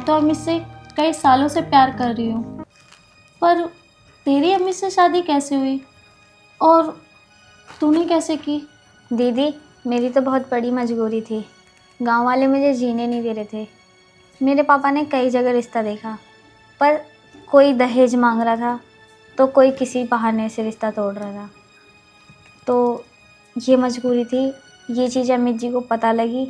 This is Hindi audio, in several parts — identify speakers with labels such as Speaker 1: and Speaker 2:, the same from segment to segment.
Speaker 1: तो अमित से कई सालों से प्यार कर रही हूँ, पर तेरी अमित से शादी कैसे हुई और तूने कैसे की?
Speaker 2: दीदी, मेरी तो बहुत बड़ी मजबूरी थी। गांव वाले मुझे जीने नहीं दे रहे थे। मेरे पापा ने कई जगह रिश्ता देखा, पर कोई दहेज मांग रहा था तो कोई किसी बहाने से रिश्ता तोड़ रहा था। तो ये मजबूरी थी। ये चीज़ अमित जी को पता लगी।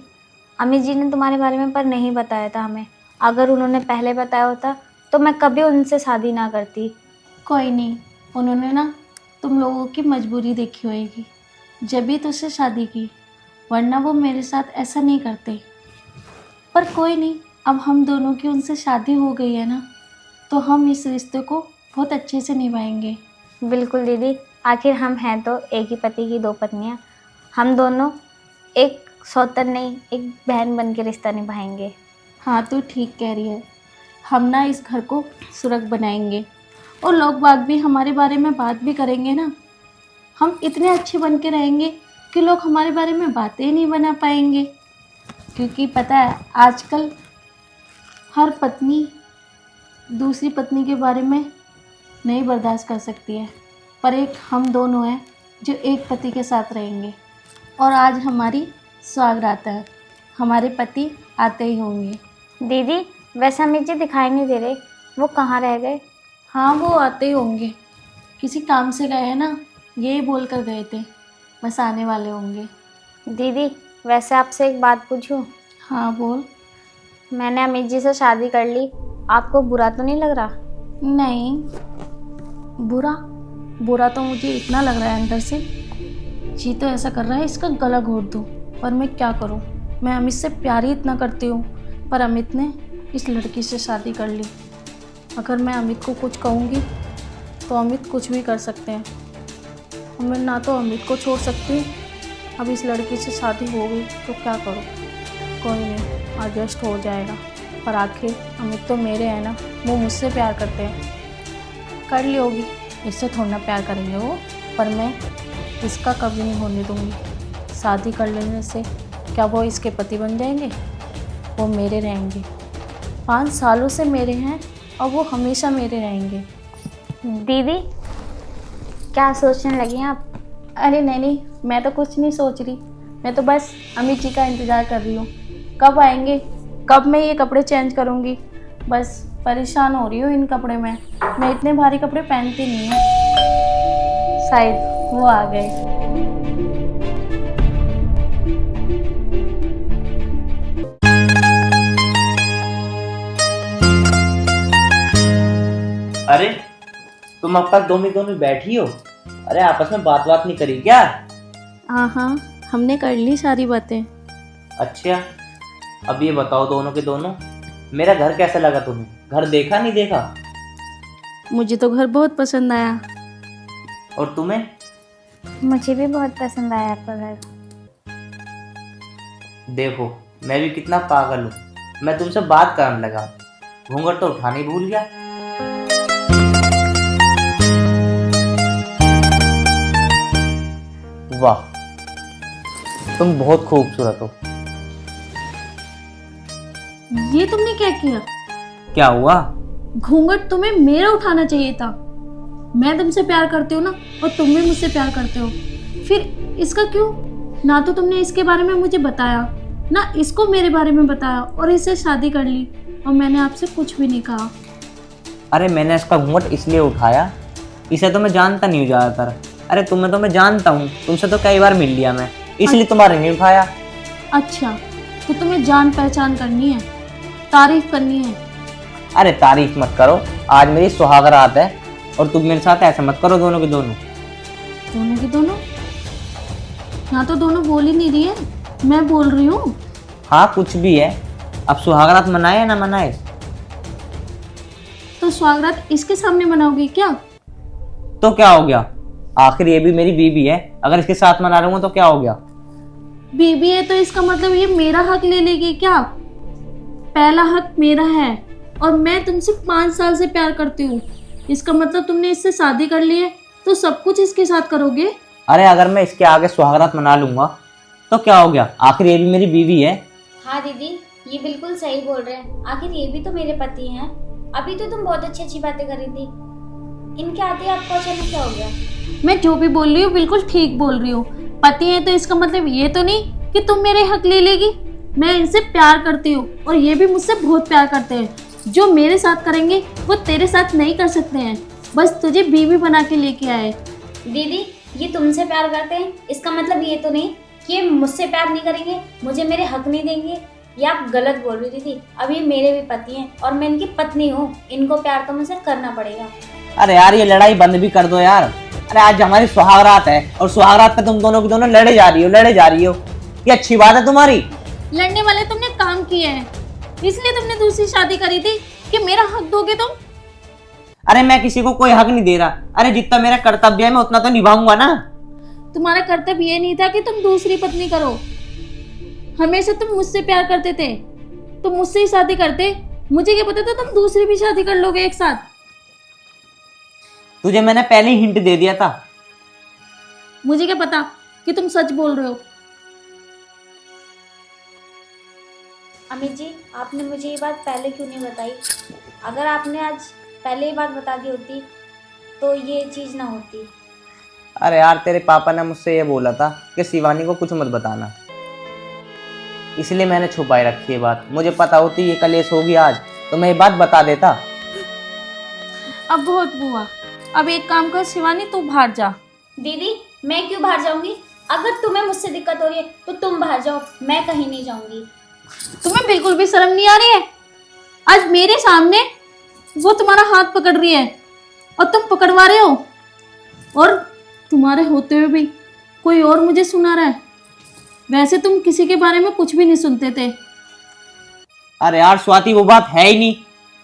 Speaker 2: अमित जी ने तुम्हारे बारे में पर नहीं बताया था हमें। अगर उन्होंने पहले बताया होता तो मैं कभी उनसे शादी ना करती।
Speaker 1: कोई नहीं, उन्होंने ना तुम लोगों की मजबूरी देखी होगी जब भी तुझसे शादी की, वरना वो मेरे साथ ऐसा नहीं करते। पर कोई नहीं, अब हम दोनों की उनसे शादी हो गई है ना, तो हम इस रिश्ते को बहुत अच्छे से निभाएंगे।
Speaker 2: बिल्कुल दीदी, आखिर हम हैं तो एक ही पति की दो पत्नियां। हम दोनों एक सौतन नहीं, एक बहन बन के रिश्ता निभाएंगे।
Speaker 1: हाँ, तू ठीक कह रही है। हम ना इस घर को सुरग बनाएंगे और लोग बाग भी हमारे बारे में बात भी करेंगे ना। हम इतने अच्छे बन के रहेंगे कि लोग हमारे बारे में बातें ही नहीं बना पाएंगे, क्योंकि पता है आजकल हर पत्नी दूसरी पत्नी के बारे में नहीं बर्दाश्त कर सकती है, पर एक हम दोनों हैं जो एक पति के साथ रहेंगे। और आज हमारी स्वागरात है, हमारे पति आते ही होंगे।
Speaker 2: दीदी, वैसे अमित जी दिखाई नहीं दे रहे, वो कहाँ रह गए?
Speaker 1: हाँ, वो आते ही होंगे, किसी काम से गए हैं ना, यही बोल कर गए थे, बस आने वाले होंगे।
Speaker 2: दीदी, वैसे आपसे एक बात पूछूं?
Speaker 1: हाँ बोल।
Speaker 2: मैंने अमित जी से शादी कर ली, आपको बुरा तो नहीं लग रहा?
Speaker 1: नहीं, बुरा तो मुझे इतना लग रहा है अंदर से, जी तो ऐसा कर रहा है इसका गला घोट दूँ, पर मैं क्या करूँ। मैं अमित से प्यार ही इतना करती हूँ, पर अमित ने इस लड़की से शादी कर ली। अगर मैं अमित को कुछ कहूँगी तो अमित कुछ भी कर सकते हैं, और मैं ना तो अमित को छोड़ सकती, अब इस लड़की से शादी हो गई तो क्या करूँ। कोई नहीं, एडजस्ट हो जाएगा, पर आखिर अमित तो मेरे हैं ना, वो मुझसे प्यार करते हैं। कर ली होगी, इससे थोड़ा ना प्यार करेंगे वो, पर मैं इसका कभी नहीं होने दूँगी। शादी कर लेने से क्या वो इसके पति बन जाएंगे? वो मेरे रहेंगे, 5 सालों से मेरे हैं और वो हमेशा मेरे रहेंगे।
Speaker 2: दीदी, क्या सोचने लगी हैं आप?
Speaker 1: अरे नहीं, मैं तो कुछ नहीं सोच रही, मैं तो बस अमित जी का इंतज़ार कर रही हूँ, कब आएंगे, कब मैं ये कपड़े चेंज करूँगी। बस परेशान हो रही हूँ इन कपड़े में, मैं इतने भारी कपड़े पहनती नहीं हूँ। शायद वो आ गए।
Speaker 3: अरे तुम अब तक दोनों बैठी हो? अरे आपस में बात नहीं करी क्या?
Speaker 1: हाँ, हमने कर ली सारी बातें।
Speaker 3: अच्छा, अब ये बताओ दोनों के दोनों, मेरा घर कैसा लगा तुम्हें? घर देखा नहीं देखा?
Speaker 1: मुझे तो घर बहुत पसंद आया।
Speaker 3: और तुम्हें?
Speaker 2: मुझे भी बहुत पसंद आया आपका घर।
Speaker 3: देखो, मैं भी कितना पागल हूँ, मैं तुमसे बात करने लगा, घूंघट तो उठाने ही भूल गया। वाह, तुम बहुत खूबसूरत हो।
Speaker 1: ये तुमने क्या किया?
Speaker 3: क्या हुआ?
Speaker 1: घूंघट तुम्हें मेरा उठाना चाहिए था। मैं तुमसे प्यार करती हूँ ना, और तुम भी मुझसे प्यार करते हो, फिर इसका क्यों? ना तो तुमने इसके बारे में मुझे बताया, ना इसको मेरे बारे में बताया, और इससे शादी कर ली, और मैंने आपसे कुछ भी नहीं कहा।
Speaker 3: अरे मैंने इसका घूंघट इसलिए उठाया, इसे तो मैं जानता नहीं हूँ ज़्यादातर। अरे तुम्हें तो मैं जानता हूँ, तुमसे तो कई बार मिल लिया मैं, इसलिए तुम्हारा नहीं उठाया।
Speaker 1: अच्छा, तो तुम्हें जान पहचान करनी है, तारीफ करनी है।
Speaker 3: अरे तारीफ मत करो, आज मेरी सुहागरात है, और तुम मेरे साथ ऐसा मत करो। दोनों के दोनों यहाँ तो दोनों बोल ही नहीं रही है, मैं बोल रही हूँ। हाँ कुछ भी है, अब सुहागरात मनाए या ना मनाए?
Speaker 1: तो स्वागत इसके सामने मनाओगी क्या?
Speaker 3: तो क्या हो गया, आखिर ये भी मेरी बीबी है, अगर इसके साथ मना रहा हूँ तो क्या हो गया?
Speaker 1: बीबी है तो इसका मतलब ये मेरा हक ले लेगी क्या? पहला हक मेरा है, और मैं तुमसे 5 साल से प्यार करती हूँ, इसका मतलब तुमने इससे शादी कर ली है तो सब कुछ इसके साथ करोगे?
Speaker 3: अरे अगर मैं इसके आगे सुहागरात मना लूंगा तो क्या हो गया, आखिर ये भी मेरी बीवी है।
Speaker 2: हाँ दीदी, ये बिल्कुल सही बोल रहे हैं, आखिर ये भी तो मेरे पति हैं। अभी तो तुम बहुत अच्छी अच्छी बातें कर रही थी, इनके आते आपको अचानक क्या हो गया?
Speaker 1: मैं जो भी बोल रही हूँ बिल्कुल ठीक बोल रही हूँ। पति है तो इसका मतलब ये तो नहीं कि तुम मेरे हक ले लेगी। मैं इनसे प्यार करती हूँ और ये भी मुझसे बहुत प्यार करते हैं। जो मेरे साथ करेंगे वो तेरे साथ नहीं कर सकते हैं। बस तुझे बीवी बना के लेके आए।
Speaker 2: दीदी, ये तुमसे प्यार करते हैं, इसका मतलब ये तो नहीं कि ये मुझसे प्यार नहीं करेंगे, मुझे मेरे हक नहीं देंगे। ये आप गलत बोल रही थी। अब ये मेरे भी पति हैं और मैं इनकी पत्नी हूँ, इनको प्यार तो मुझे करना पड़ेगा।
Speaker 3: अरे यार ये लड़ाई बंद भी कर दो यार। अरे आज हमारी सुहागरात है और सुहागरात पे तुम दोनों की दोनों लड़े जा रही हो। ये अच्छी बात है तुम्हारी?
Speaker 1: लड़ने वाले तुमने काम किए हैं, इसलिए तुमने दूसरी शादी करी थी कि मेरा हक दोगे तुम।
Speaker 3: अरे मैं किसी को कोई हक नहीं दे रहा। अरे जितना मेरा कर्तव्य है मैं उतना तो निभाऊंगा ना।
Speaker 1: तुम्हारा कर्तव्य ये नहीं था कि तुम दूसरी पत्नी करो। हमेशा तुम मुझसे प्यार करते थे, तुम मुझसे ही शादी करते। मुझे क्या पता था तुम दूसरी भी शादी कर लोगे एक साथ।
Speaker 3: तुझे मैंने पहले ही हिंट दे दिया था।
Speaker 1: मुझे क्या पता कि तुम सच बोल रहे हो।
Speaker 2: अमित जी, आपने मुझे ये बात पहले क्यों नहीं बताई? अगर आपने आज पहले ही बात बता दी होती तो ये चीज़ ना होती।
Speaker 3: अरे यार तेरे पापा ने मुझसे ये बोला था कि शिवानी को कुछ मत बताना, इसलिए मैंने छुपाए रखी है बात। मुझे पता होती ये कलेश होगी आज तो मैं ये बात बता देता।
Speaker 1: अब बहुत हुआ, अब एक काम कर शिवानी, तू बाहर जा।
Speaker 2: दीदी, मैं क्यों बाहर जाऊंगी? अगर तुम्हें मुझसे दिक्कत हो रही है तो तुम बाहर जाओ, मैं कहीं नहीं जाऊंगी।
Speaker 1: तुम्हें बिल्कुल भी शर्म नहीं आ रही है? आज मेरे सामने वो तुम्हारा हाथ पकड़ रही है और तुम पकड़वा रहे हो, और तुम्हारे होते हुए भी कोई और मुझे सुना रहा है। वैसे तुम किसी के बारे में कुछ भी नहीं सुनते थे।
Speaker 3: अरे यार स्वाति वो बात है ही नहीं।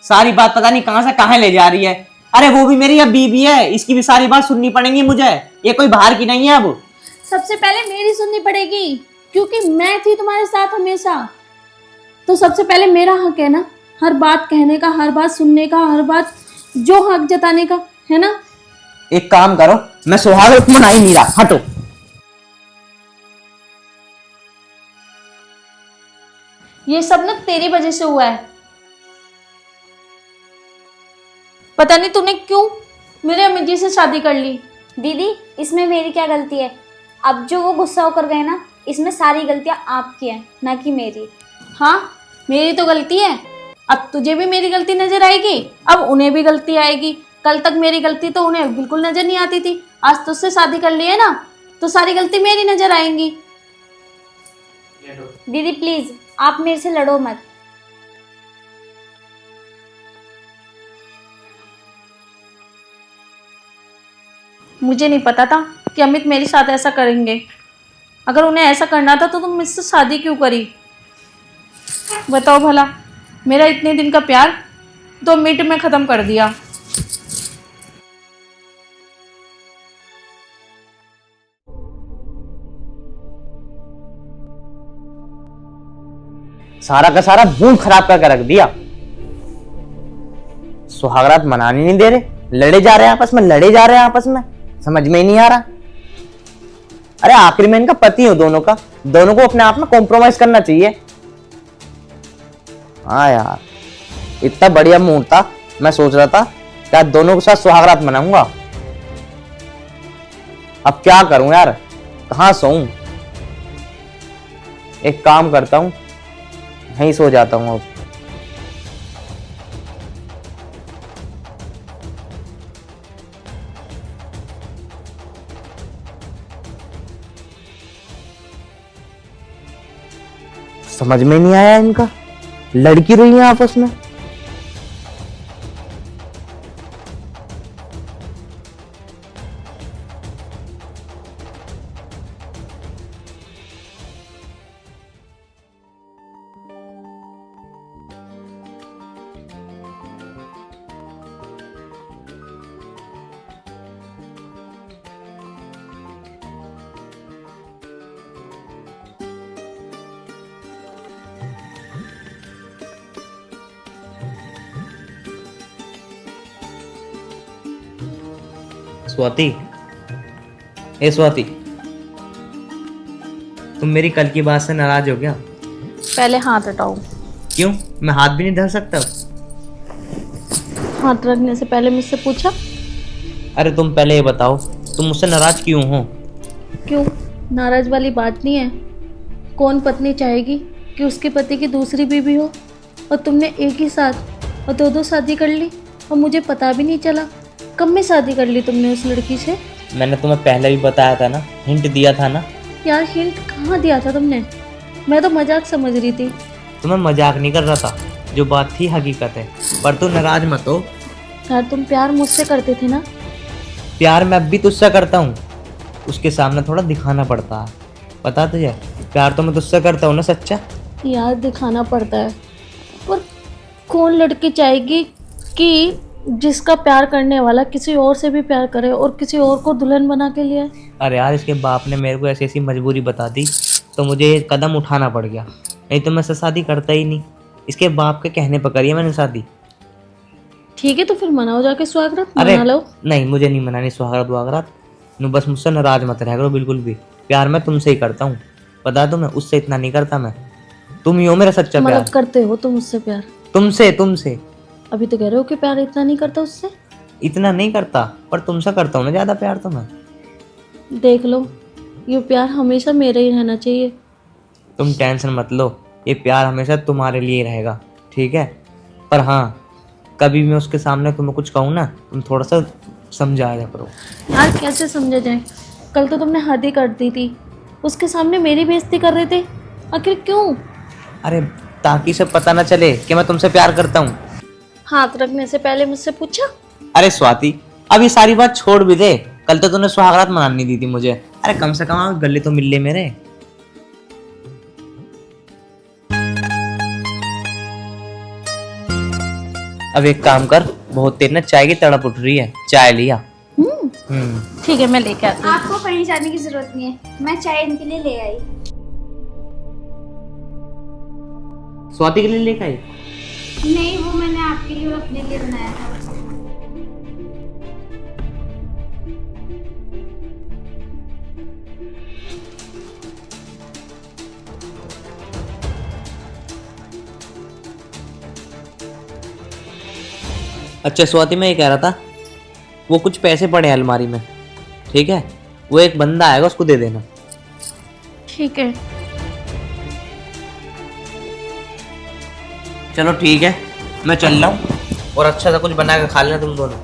Speaker 3: सारी बात पता नहीं कहां से कहां ले जा रही है। अरे वो भी मेरी अब बीवी है, इसकी भी सारी बात सुननी पड़ेगी मुझे। ये कोई बाहर की नहीं है। अब
Speaker 1: सबसे पहले मेरी सुननी पड़ेगी क्योंकि मैं थी तुम्हारे साथ हमेशा। तो सबसे पहले मेरा हक है ना, हर बात कहने का, हर बात सुनने का, हर बात जो हक जताने का है ना।
Speaker 3: एक काम करो, मैं सुहाग मना ही नहीं रहा, हटो।
Speaker 1: ये सब ना तेरी वजह से हुआ है। पता नहीं तूने क्यों मेरे अमित जी से शादी कर ली।
Speaker 2: दीदी, इसमें मेरी क्या गलती है? अब जो वो गुस्सा होकर गए ना, इसमें सारी गलतियां आपकी हैं, ना कि मेरी।
Speaker 1: हाँ, मेरी तो गलती है। अब तुझे भी मेरी गलती नजर आएगी, अब उन्हें भी गलती आएगी। कल तक मेरी गलती तो उन्हें बिल्कुल नजर नहीं आती थी, आज तुझसे शादी कर ली है ना तो सारी गलती मेरी नजर आएंगी।
Speaker 2: दीदी प्लीज, आप मेरे से लड़ो मत।
Speaker 1: मुझे नहीं पता था कि अमित मेरे साथ ऐसा करेंगे। अगर उन्हें ऐसा करना था तो तुम मुझसे शादी क्यों करी? बताओ भला, मेरा इतने दिन का प्यार 2 मिनट में ख़त्म कर दिया।
Speaker 3: सारा का सारा मूड खराब करके रख दिया। सुहागरात मनाने नहीं दे रहे, लड़े जा रहे हैं आपस में, समझ में ही नहीं आ रहा। अरे आखिर में इनका पति हूं दोनों का, दोनों को अपने आप में कॉम्प्रोमाइज करना चाहिए। हाँ यार, इतना बढ़िया मूड था, मैं सोच रहा था क्या दोनों के साथ सुहागरात मनाऊंगा। अब क्या करूं यार, कहां सोऊं? एक काम करता हूं, यहीं सो जाता हूं अब। समझ में नहीं आया इनका, लड़की रही है आपस में। स्वाति, ए स्वाति, तुम मेरी कल की बात से नाराज हो क्या?
Speaker 1: पहले हाथ हटाओ।
Speaker 3: क्यों, मैं हाथ भी नहीं धर सकता?
Speaker 1: हाथ रखने से पहले मुझसे पूछा?
Speaker 3: अरे तुम पहले ये बताओ, तुम मुझसे नाराज क्यों हो?
Speaker 1: क्यों, नाराज वाली बात नहीं है। कौन पत्नी चाहेगी कि उसके पति की दूसरी बीवी हो? और तुमने एक ही साथ और दो शादी कर ली और मुझे पता भी नहीं चला। कब में शादी कर ली तुमने उस लड़की से?
Speaker 3: मैंने तुम्हें पहले भी बताया था ना, हिंट दिया था ना।
Speaker 1: यार हिंट कहाँ दिया था तुमने? मैं तो मजाक समझ रही थी।
Speaker 3: तुम्हें मजाक नहीं कर रहा था, जो बात थी हकीकत है। पर तू नाराज मत हो।
Speaker 1: यार तुम प्यार मुझसे करते थे ना?
Speaker 3: प्यार मैं अब भी तुझसे करता हूँ, उसके सामने थोड़ा दिखाना पड़ता है। पता तुझे, प्यार तो मैं तुझसे करता हूँ ना सच्चा।
Speaker 1: यार दिखाना पड़ता है, पर कौन लड़की चाहेगी कि जिसका प्यार करने वाला किसी और से भी प्यार करे और किसी और को दुल्हन बना के लिए?
Speaker 3: अरे यार, इसके बाप ने मेरे को ऐसी ऐसी मजबूरी बता दी तो मुझे ये कदम उठाना पड़ गया, नहीं तो मैं इससे शादी करता ही नहीं। इसके बाप के कहने पर करी है मैंने शादी।
Speaker 1: ठीक है तो फिर मनाओ जाके स्वागत,
Speaker 3: अरे
Speaker 1: मना लो।
Speaker 3: नहीं, मुझे नहीं मनानी स्वागत वागरात। बस मुझसे नाराज मत रह करो बिल्कुल भी। प्यार मैं तुमसे ही करता हूँ, पता तुम्हें, उससे इतना नहीं करता मैं। तुम ही हो मेरा सच्चा प्यार।
Speaker 1: मतलब करते हो तुम उससे प्यार?
Speaker 3: तुमसे
Speaker 1: अभी तो कह रहे हो कि प्यार इतना नहीं करता उससे।
Speaker 3: इतना नहीं करता, पर तुमसे करता हूँ ना ज्यादा प्यार तो मैं।
Speaker 1: देख लो, ये प्यार हमेशा मेरा ही रहना चाहिए।
Speaker 3: तुम टेंशन मत लो, ये प्यार हमेशा तुम्हारे लिए रहेगा, ठीक है? पर हाँ, कभी मैं उसके सामने तुम्हें कुछ कहूँ ना, तुम थोड़ा सा समझाया करो।
Speaker 1: यार कैसे समझा जाए? कल तो तुमने हद ही कर दी थी, उसके सामने मेरी बेइज्जती कर रहे थे। आखिर क्यों?
Speaker 3: अरे ताकि से पता ना चले कि मैं तुमसे प्यार करता हूँ।
Speaker 1: हाथ रखने से पहले मुझसे पूछा?
Speaker 3: अरे स्वाति, अब ये सारी बात छोड़ भी दे। कल तो तूने सुहागरात मनानी दी थी मुझे। अरे कम से कम आप गले तो मिल ले मेरे। अब एक काम कर, बहुत तेज ना चाय की तड़प उठ रही है, चाय लिया।
Speaker 1: ठीक है मैं लेके आती हूँ।
Speaker 2: आपको कहीं जाने की जरूरत नहीं है, मैं चाय इनके लिए ले आई।
Speaker 3: स्वाति के लिए लेकर आई?
Speaker 2: नहीं, वो मैंने आपके लिए और अपने लिए बनाया था।
Speaker 3: अच्छा स्वाति, मैं ये कह रहा था, वो कुछ पैसे पड़े हैं अलमारी में, ठीक है? वो एक बंदा आएगा, उसको दे देना।
Speaker 1: ठीक है।
Speaker 3: चलो ठीक है, मैं चल रहा हूँ, और अच्छा सा कुछ बना के खा लेना तुम दोनों।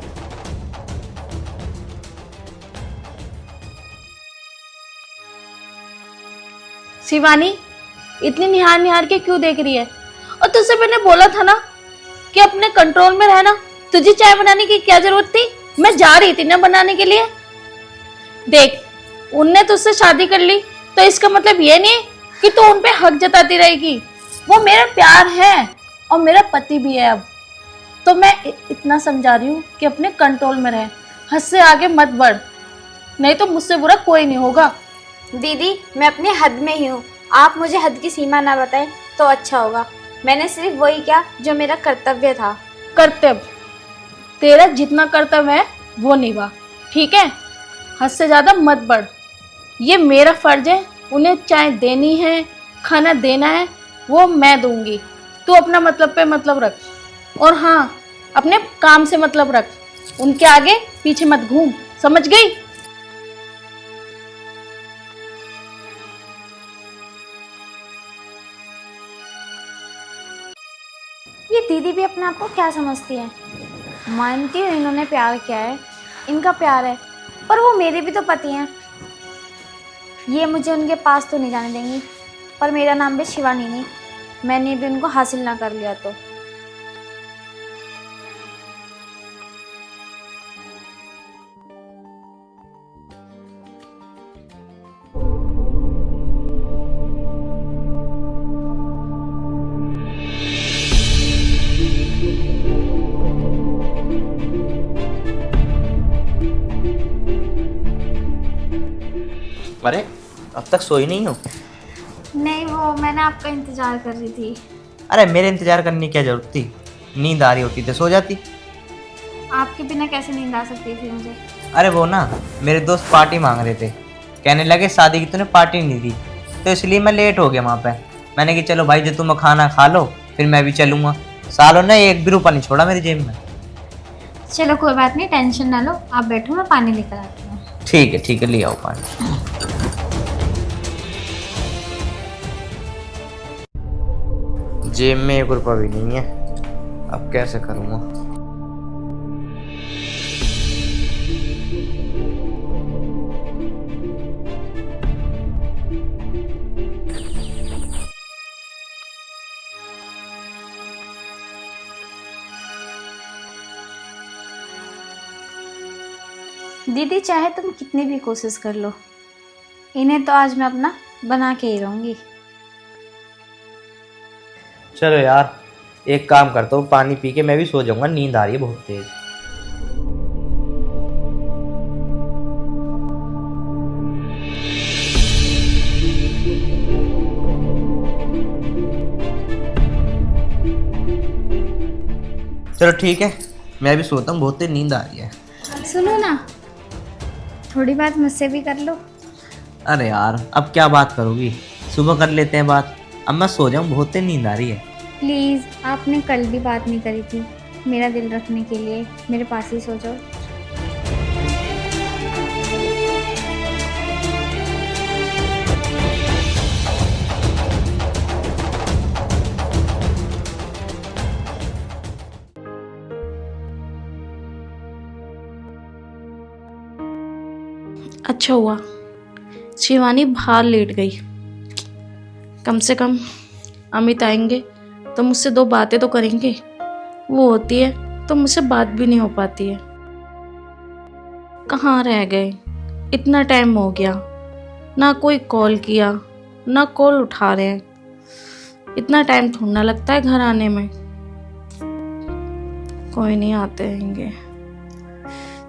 Speaker 1: शिवानी इतनी निहार निहार के क्यों देख रही है? और तुझसे मैंने बोला था ना कि अपने कंट्रोल में रहना। तुझे चाय बनाने की क्या जरूरत थी? मैं जा रही थी ना बनाने के लिए। देख, उनने तुझसे शादी कर ली तो इसका मतलब ये नहीं कि तू उन पे हक जताती रहेगी। वो मेरा प्यार है और मेरा पति भी है। अब तो मैं इतना समझा रही हूँ कि अपने कंट्रोल में रहे, हद से आगे मत बढ़, नहीं तो मुझसे बुरा कोई नहीं होगा।
Speaker 2: दीदी, मैं अपने हद में ही हूँ, आप मुझे हद की सीमा ना बताएं तो अच्छा होगा। मैंने सिर्फ वही किया जो मेरा कर्तव्य था।
Speaker 1: कर्तव्य? तेरा जितना कर्तव्य है वो निभा, ठीक है? हद से ज्यादा मत बढ़। ये मेरा फर्ज है, उन्हें चाय देनी है, खाना देना है, वो मैं दूंगी। तू अपना मतलब पे मतलब रख, और हाँ, अपने काम से मतलब रख। उनके आगे पीछे मत घूम, समझ गई?
Speaker 2: ये दीदी भी अपने आप को क्या समझती है? मानती हूँ इन्होंने प्यार किया है, इनका प्यार है, पर वो मेरे भी तो पति हैं। ये मुझे उनके पास तो नहीं जाने देंगी, पर मेरा नाम भी शिवानी नहीं। मैंने भी उनको हासिल ना कर लिया तो।
Speaker 3: अरे अब तक सोई नहीं हो?
Speaker 2: नहीं, वो मैंने आपका इंतजार कर रही थी।
Speaker 3: अरे मेरे इंतजार करने की क्या जरूरत थी? नींद आ रही होती तो सो जाती।
Speaker 2: आपके बिना कैसे नींद आ सकती थी मुझे?
Speaker 3: अरे वो ना, मेरे दोस्त पार्टी मांग रहे थे, कहने लगे शादी की तूने पार्टी नहीं दी, तो इसलिए मैं लेट हो गया वहाँ पे। मैंने कि चलो भाई, जो तुम खाना खा लो, फिर मैं भी चलूंगा। सालों ने एक भी रुपया नहीं छोड़ा मेरी जेब में।
Speaker 2: चलो कोई बात नहीं, टेंशन ना लो, आप बैठो, मैं पानी लेकर आती हूँ।
Speaker 3: ठीक है, ले आओ पानी। जेब में 1 रुपया भी नहीं है, अब कैसे करूँगा।
Speaker 2: दीदी चाहे तुम कितनी भी कोशिश कर लो, इन्हें तो आज मैं अपना बना के ही रहूँगी।
Speaker 3: चलो यार, एक काम करता हूँ, पानी पी के मैं भी सो जाऊंगा, नींद आ रही है बहुत तेज। चलो ठीक है, मैं भी सोता हूँ, बहुत तेज नींद आ रही है।
Speaker 2: सुनो ना, थोड़ी बात मुझसे भी कर लो।
Speaker 3: अरे यार, अब क्या बात करोगी, सुबह कर लेते हैं बात, अब मैं सो जाऊँ, बहुत तेज नींद आ रही है।
Speaker 2: प्लीज़, आपने कल भी बात नहीं करी थी, मेरा दिल रखने के लिए मेरे पास ही सो जाओ।
Speaker 1: अच्छा हुआ शिवानी बाहर लेट गई, कम से कम अमित आएंगे तो मुझसे 2 बातें तो करेंगे। वो होती है तो मुझसे बात भी नहीं हो पाती है। कहाँ रह गए, इतना टाइम हो गया, ना कोई कॉल किया ना कॉल उठा रहे हैं। इतना टाइम थोड़ा ना लगता है घर आने में। कोई नहीं, आते रहेंगे।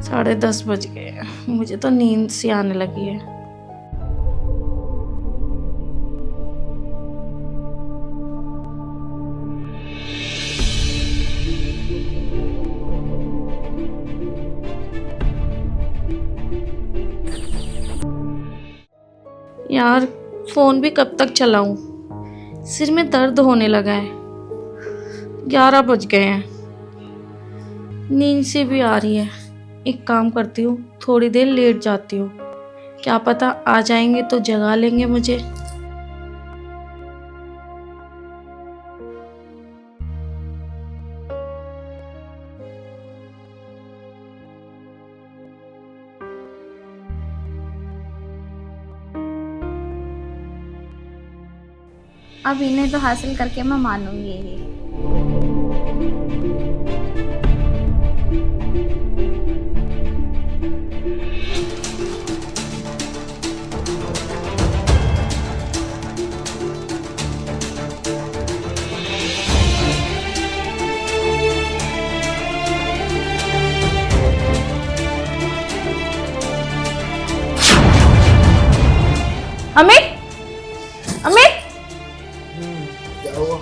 Speaker 1: 10:30 बज गए हैं, मुझे तो नींद सी आने लगी है। यार, फोन भी कब तक चलाऊं, सिर में दर्द होने लगा है। 11 बज गए हैं, नींद से भी आ रही है। एक काम करती हूँ, थोड़ी देर लेट जाती हूँ, क्या पता आ जाएंगे तो जगा लेंगे मुझे।
Speaker 2: अब इन्हें तो हासिल करके मैं मानूंगी ही।
Speaker 1: अमित, अमित,
Speaker 3: क्या हुआ?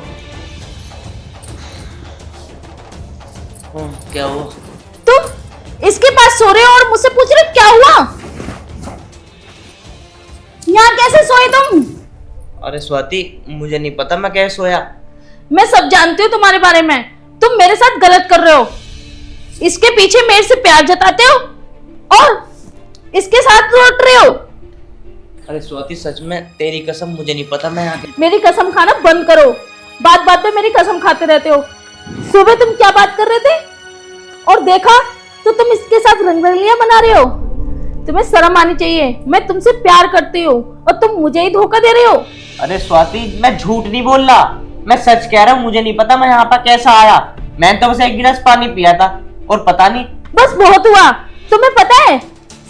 Speaker 3: क्या हुआ?
Speaker 1: तुम इसके पास सो रहे हो और मुझसे पूछ रहे हो क्या हुआ? यहाँ कैसे सोए तुम?
Speaker 3: अरे स्वाति, मुझे नहीं पता मैं कैसे सोया।
Speaker 1: मैं सब जानती हूँ तुम्हारे बारे में। तुम मेरे साथ गलत कर रहे हो, इसके पीछे मेरे से प्यार जताते हो और इसके साथ लौट रहे हो।
Speaker 3: अरे स्वाति, सच में तेरी कसम मुझे नहीं पता मैं यहाँ
Speaker 1: मेरी कसम खाना बंद करो, बात बात पे मेरी कसम खाते रहते हो। सुबह तुम क्या बात कर रहे थे और देखा तो तुम इसके साथ रंगरलियां बना रहे हो। तुम्हें शर्म आनी चाहिए, मैं तुमसे प्यार करती हूँ और तुम मुझे ही धोखा दे रहे हो।
Speaker 3: अरे स्वाति, मैं झूठ नहीं बोल रहा, मैं सच कह रहा हूँ। मुझे नहीं पता मैं यहाँ पर कैसा आया, मैंने तो बस 1 गिलास पानी पिया था और पता नहीं।
Speaker 1: बस बहुत हुआ, तुम्हें पता है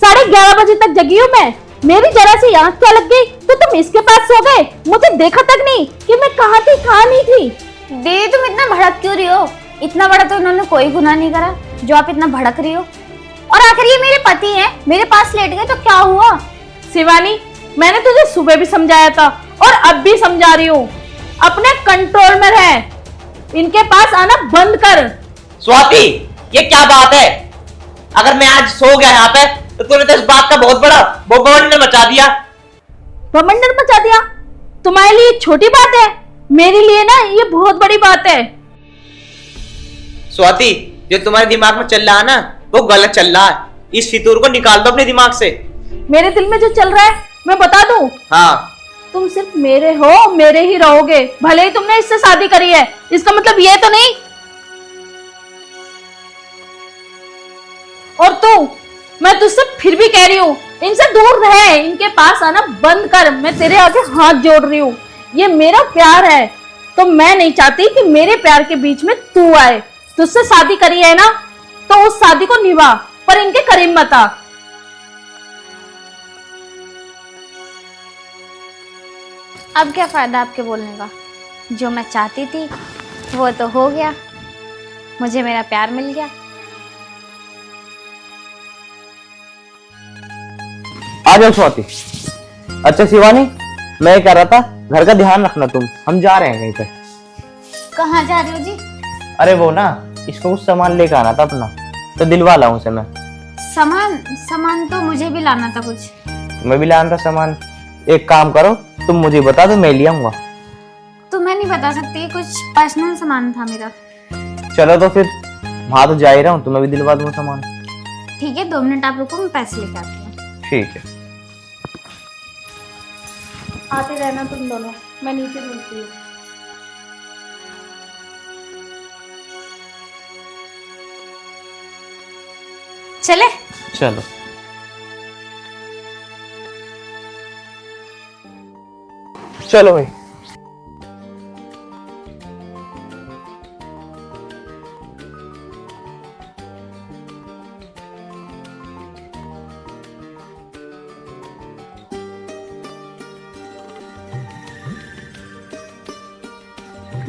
Speaker 1: 11:30 बजे तक जगी हूँ मैं। मेरी जरा सी आंख क्या लग गई तो तुम इसके पास सो गए। मुझे देखा तक नहीं कि मैं कहाँ थी कहाँ नहीं थी।
Speaker 2: दीदी तुम इतना भड़क क्यों रही हो? इतना बड़ा तो इन्होंने कोई गुनाह नहीं करा जो आप इतना भड़क रही हो। और आखिर ये मेरे पति हैं, मेरे पास लेट गए तो क्या हुआ?
Speaker 1: शिवानी, मैंने तुझे सुबह भी समझाया था और अब भी समझा रही हूँ, अपने कंट्रोल में रह, इनके पास आना बंद कर।
Speaker 3: स्वाति, ये क्या बात है? अगर मैं आज सो गया यहाँ पे तो तूने तो इस बात का बहुत बड़ा बवंडर मचा दिया।
Speaker 1: बवंडर मचा दिया? तुम्हारे लिए छोटी बात है? मेरे लिए ना ये बहुत बड़ी बात है।
Speaker 3: स्वाति, जो तुम्हारे दिमाग में चल रहा है ना वो गलत चल रहा है। इस फितूर को निकाल दो अपने दिमाग से।
Speaker 1: मेरे दिल में जो चल रहा है मैं बता दूं?
Speaker 3: हाँ,
Speaker 1: तुम सिर्फ मेरे हो, मेरे ही रहोगे। भले ही तुमने इससे शादी करी है, इसका मतलब ये तो नहीं। और तू, मैं तुझसे फिर भी कह रही हूँ, इनसे दूर रह, इनके पास आना बंद कर। मैं तेरे आगे हाथ जोड़ रही हूँ, ये मेरा प्यार है, तो मैं नहीं चाहती कि मेरे प्यार के बीच में तू आए। तुझसे शादी करी है ना, तो उस शादी को निभा, पर इनके करीब मत आ।
Speaker 2: अब क्या फायदा आपके बोलने का? जो मैं चाहती थी वो तो हो गया, मुझे मेरा प्यार मिल गया।
Speaker 3: आ जाओ स्वाति। अच्छा शिवानी, मैं कह रहा था घर का ध्यान रखना तुम, हम जा रहे हैं कहीं पे।
Speaker 2: कहाँ जा रहे हो जी?
Speaker 3: अरे वो ना, इसको कुछ सामान लेकर आना था अपना, तो दिलवा लाऊं उसे मैं।
Speaker 2: सामान तो मुझे भी लाना था कुछ।
Speaker 3: मैं भी लाना था सामान। एक काम करो, तुम मुझे बता दो, मैं ले आऊंगा।
Speaker 2: तो मैं नहीं बता सकती, कुछ पर्सनल सामान था मेरा।
Speaker 3: चलो तो फिर, वहां तो जा ही रहा हूँ, तुम्हें भी दिलवा दूंगा सामान।
Speaker 2: ठीक है, 2 मिनट आप रुको, मैं पैसे लेके आती हूँ।
Speaker 3: ठीक है।
Speaker 1: आते रहना तुम दोनों, मैं नीचे मिलती हूँ।
Speaker 2: चले?
Speaker 3: चलो। चलो भाई।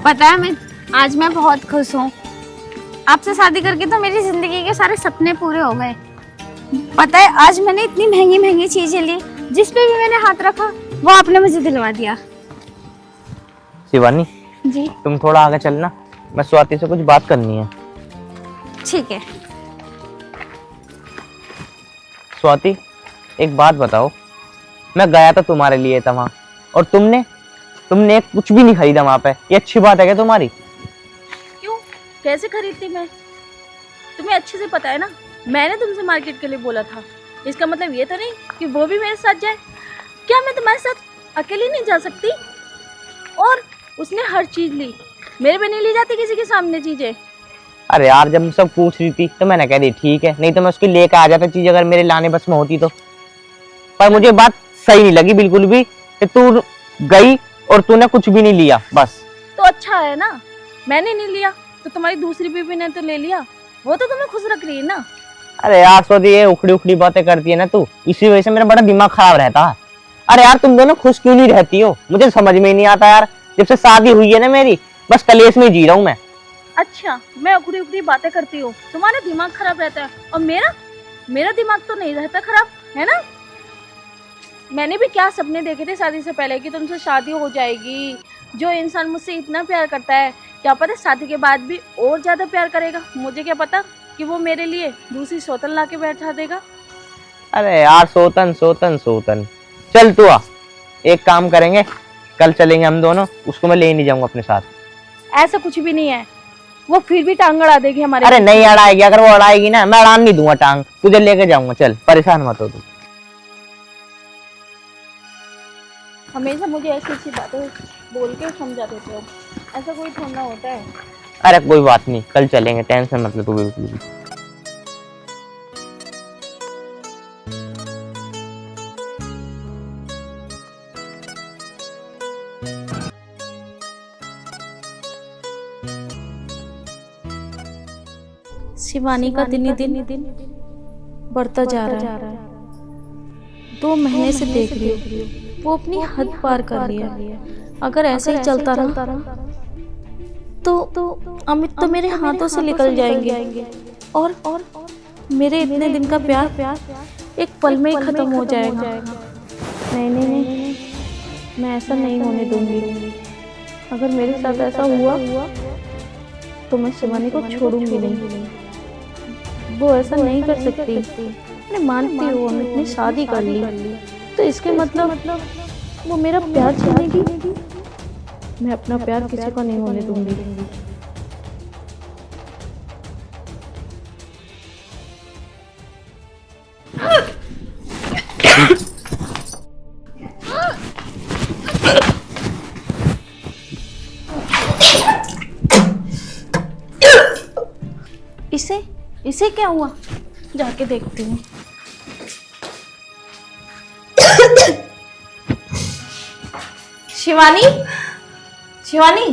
Speaker 2: पता है, आज मैं बहुत खुश हूँ। आपसे शादी करके तो मेरी जिंदगी के सारे सपने पूरे हो गए। पता है, आज मैंने इतनी महंगी महंगी चीजें ली, जिस पे भी मैंने हाथ रखा वो आपने मुझे दिलवा दिया।
Speaker 3: शिवानी
Speaker 2: जी
Speaker 3: तुम थोड़ा आगे चलना, मैं स्वाति से कुछ बात करनी है।
Speaker 2: ठीक है।
Speaker 3: स्वाति एक बात बताओ, मैं गया था तुम्हारे लिए था वहां, और तुमने कुछ भी नहीं खरीदा वहां पे। ये अच्छी बात है क्या तुम्हारी?
Speaker 1: क्यों, कैसे खरीदती मैं? तुम्हें अच्छे से पता है ना, मैंने तुमसे मार्केट के लिए बोला था। इसका मतलब ये तो नहीं कि वो भी मेरे साथ जाए। क्या मैं तुम्हारे साथ अकेली नहीं जा सकती? और उसने हर चीज ली, मेरे पे नहीं ली जाती किसी के सामने चीजें।
Speaker 3: अरे यार, जब सब पूछ रही थी तो मैंने कह दी ठीक है, नहीं तो मैं उसके लेकर आ जाता चीज, अगर मेरे लाने बस में होती तो। पर मुझे बात सही नहीं लगी बिल्कुल भी कि तू गई और तूने कुछ भी नहीं लिया बस।
Speaker 1: तो अच्छा है ना, मैंने नहीं लिया तो तुम्हारी दूसरी बीवी ने तो ले लिया, वो तो तुम्हें खुश रख रही है ना।
Speaker 3: अरे यार स्वाति, ये उखड़ी उखड़ी बातें करती है ना तू, इसी वजह से मेरा बड़ा दिमाग खराब रहता है। अरे यार, तुम दोनों खुश क्यों नहीं रहती हो, मुझे समझ में ही नहीं आता यार। जब से शादी हुई है ना मेरी, बस कलेश में जी रहा हूँ मैं।
Speaker 1: अच्छा, मैं उखड़ी उखड़ी बातें करती हूँ, तुम्हारा दिमाग खराब रहता है, और मेरा दिमाग तो नहीं रहता खराब, है ना। मैंने भी क्या सपने देखे थे शादी से पहले कि तुमसे शादी हो जाएगी। जो इंसान मुझसे इतना प्यार करता है, क्या पता शादी के बाद भी और ज्यादा प्यार करेगा। मुझे क्या पता कि वो मेरे लिए दूसरी सौतन ला के बैठा देगा।
Speaker 3: अरे यार, सोतन सोतन सोतन, चल तू आ, एक काम करेंगे, कल चलेंगे हम दोनों, उसको मैं ले नहीं जाऊंगा अपने साथ।
Speaker 1: ऐसा कुछ भी नहीं है, वो फिर भी टांग अड़ा देगी हमारे।
Speaker 3: अरे नहीं अड़ाएगी, अगर वो अड़ाएगी ना, मैं अड़ान नहीं दूंगा टांग, तुझे लेके जाऊंगा। चल, परेशान मत हो तू।
Speaker 1: हमेशा मुझे ऐसी ऐसी बातें बोल के समझा देते हो, ऐसा कोई थोड़ा होता है।
Speaker 3: अरे कोई बात नहीं, कल चलेंगे, टेंशन मत ले तू बिल्कुल भी।
Speaker 1: शिवानी का दिन ही दिन बढ़ता जा रहा है। 2 महीने से देख रही हूँ, वो अपनी हद पार कर रही है। अगर ऐसे ही चलता रहा तो अमित तो मेरे हाथों से निकल जाएंगे, और मेरे इतने दिन का प्यार एक पल में ही खत्म हो जाएगा। नहीं, मैं ऐसा नहीं होने दूंगी। अगर मेरे साथ ऐसा हुआ तो मैं शिवानी को छोड़ूंगी नहीं। वो ऐसा नहीं कर सकती। मैं मानती हूँ अमित ने शादी कर ली, तो इसके मतलब वो मेरा प्यार छीनेगी। मैं अपना प्यार किसी को नहीं होने दूंगी। इसे इसे क्या हुआ, जाके देखती हूँ। शिवानी, शिवानी,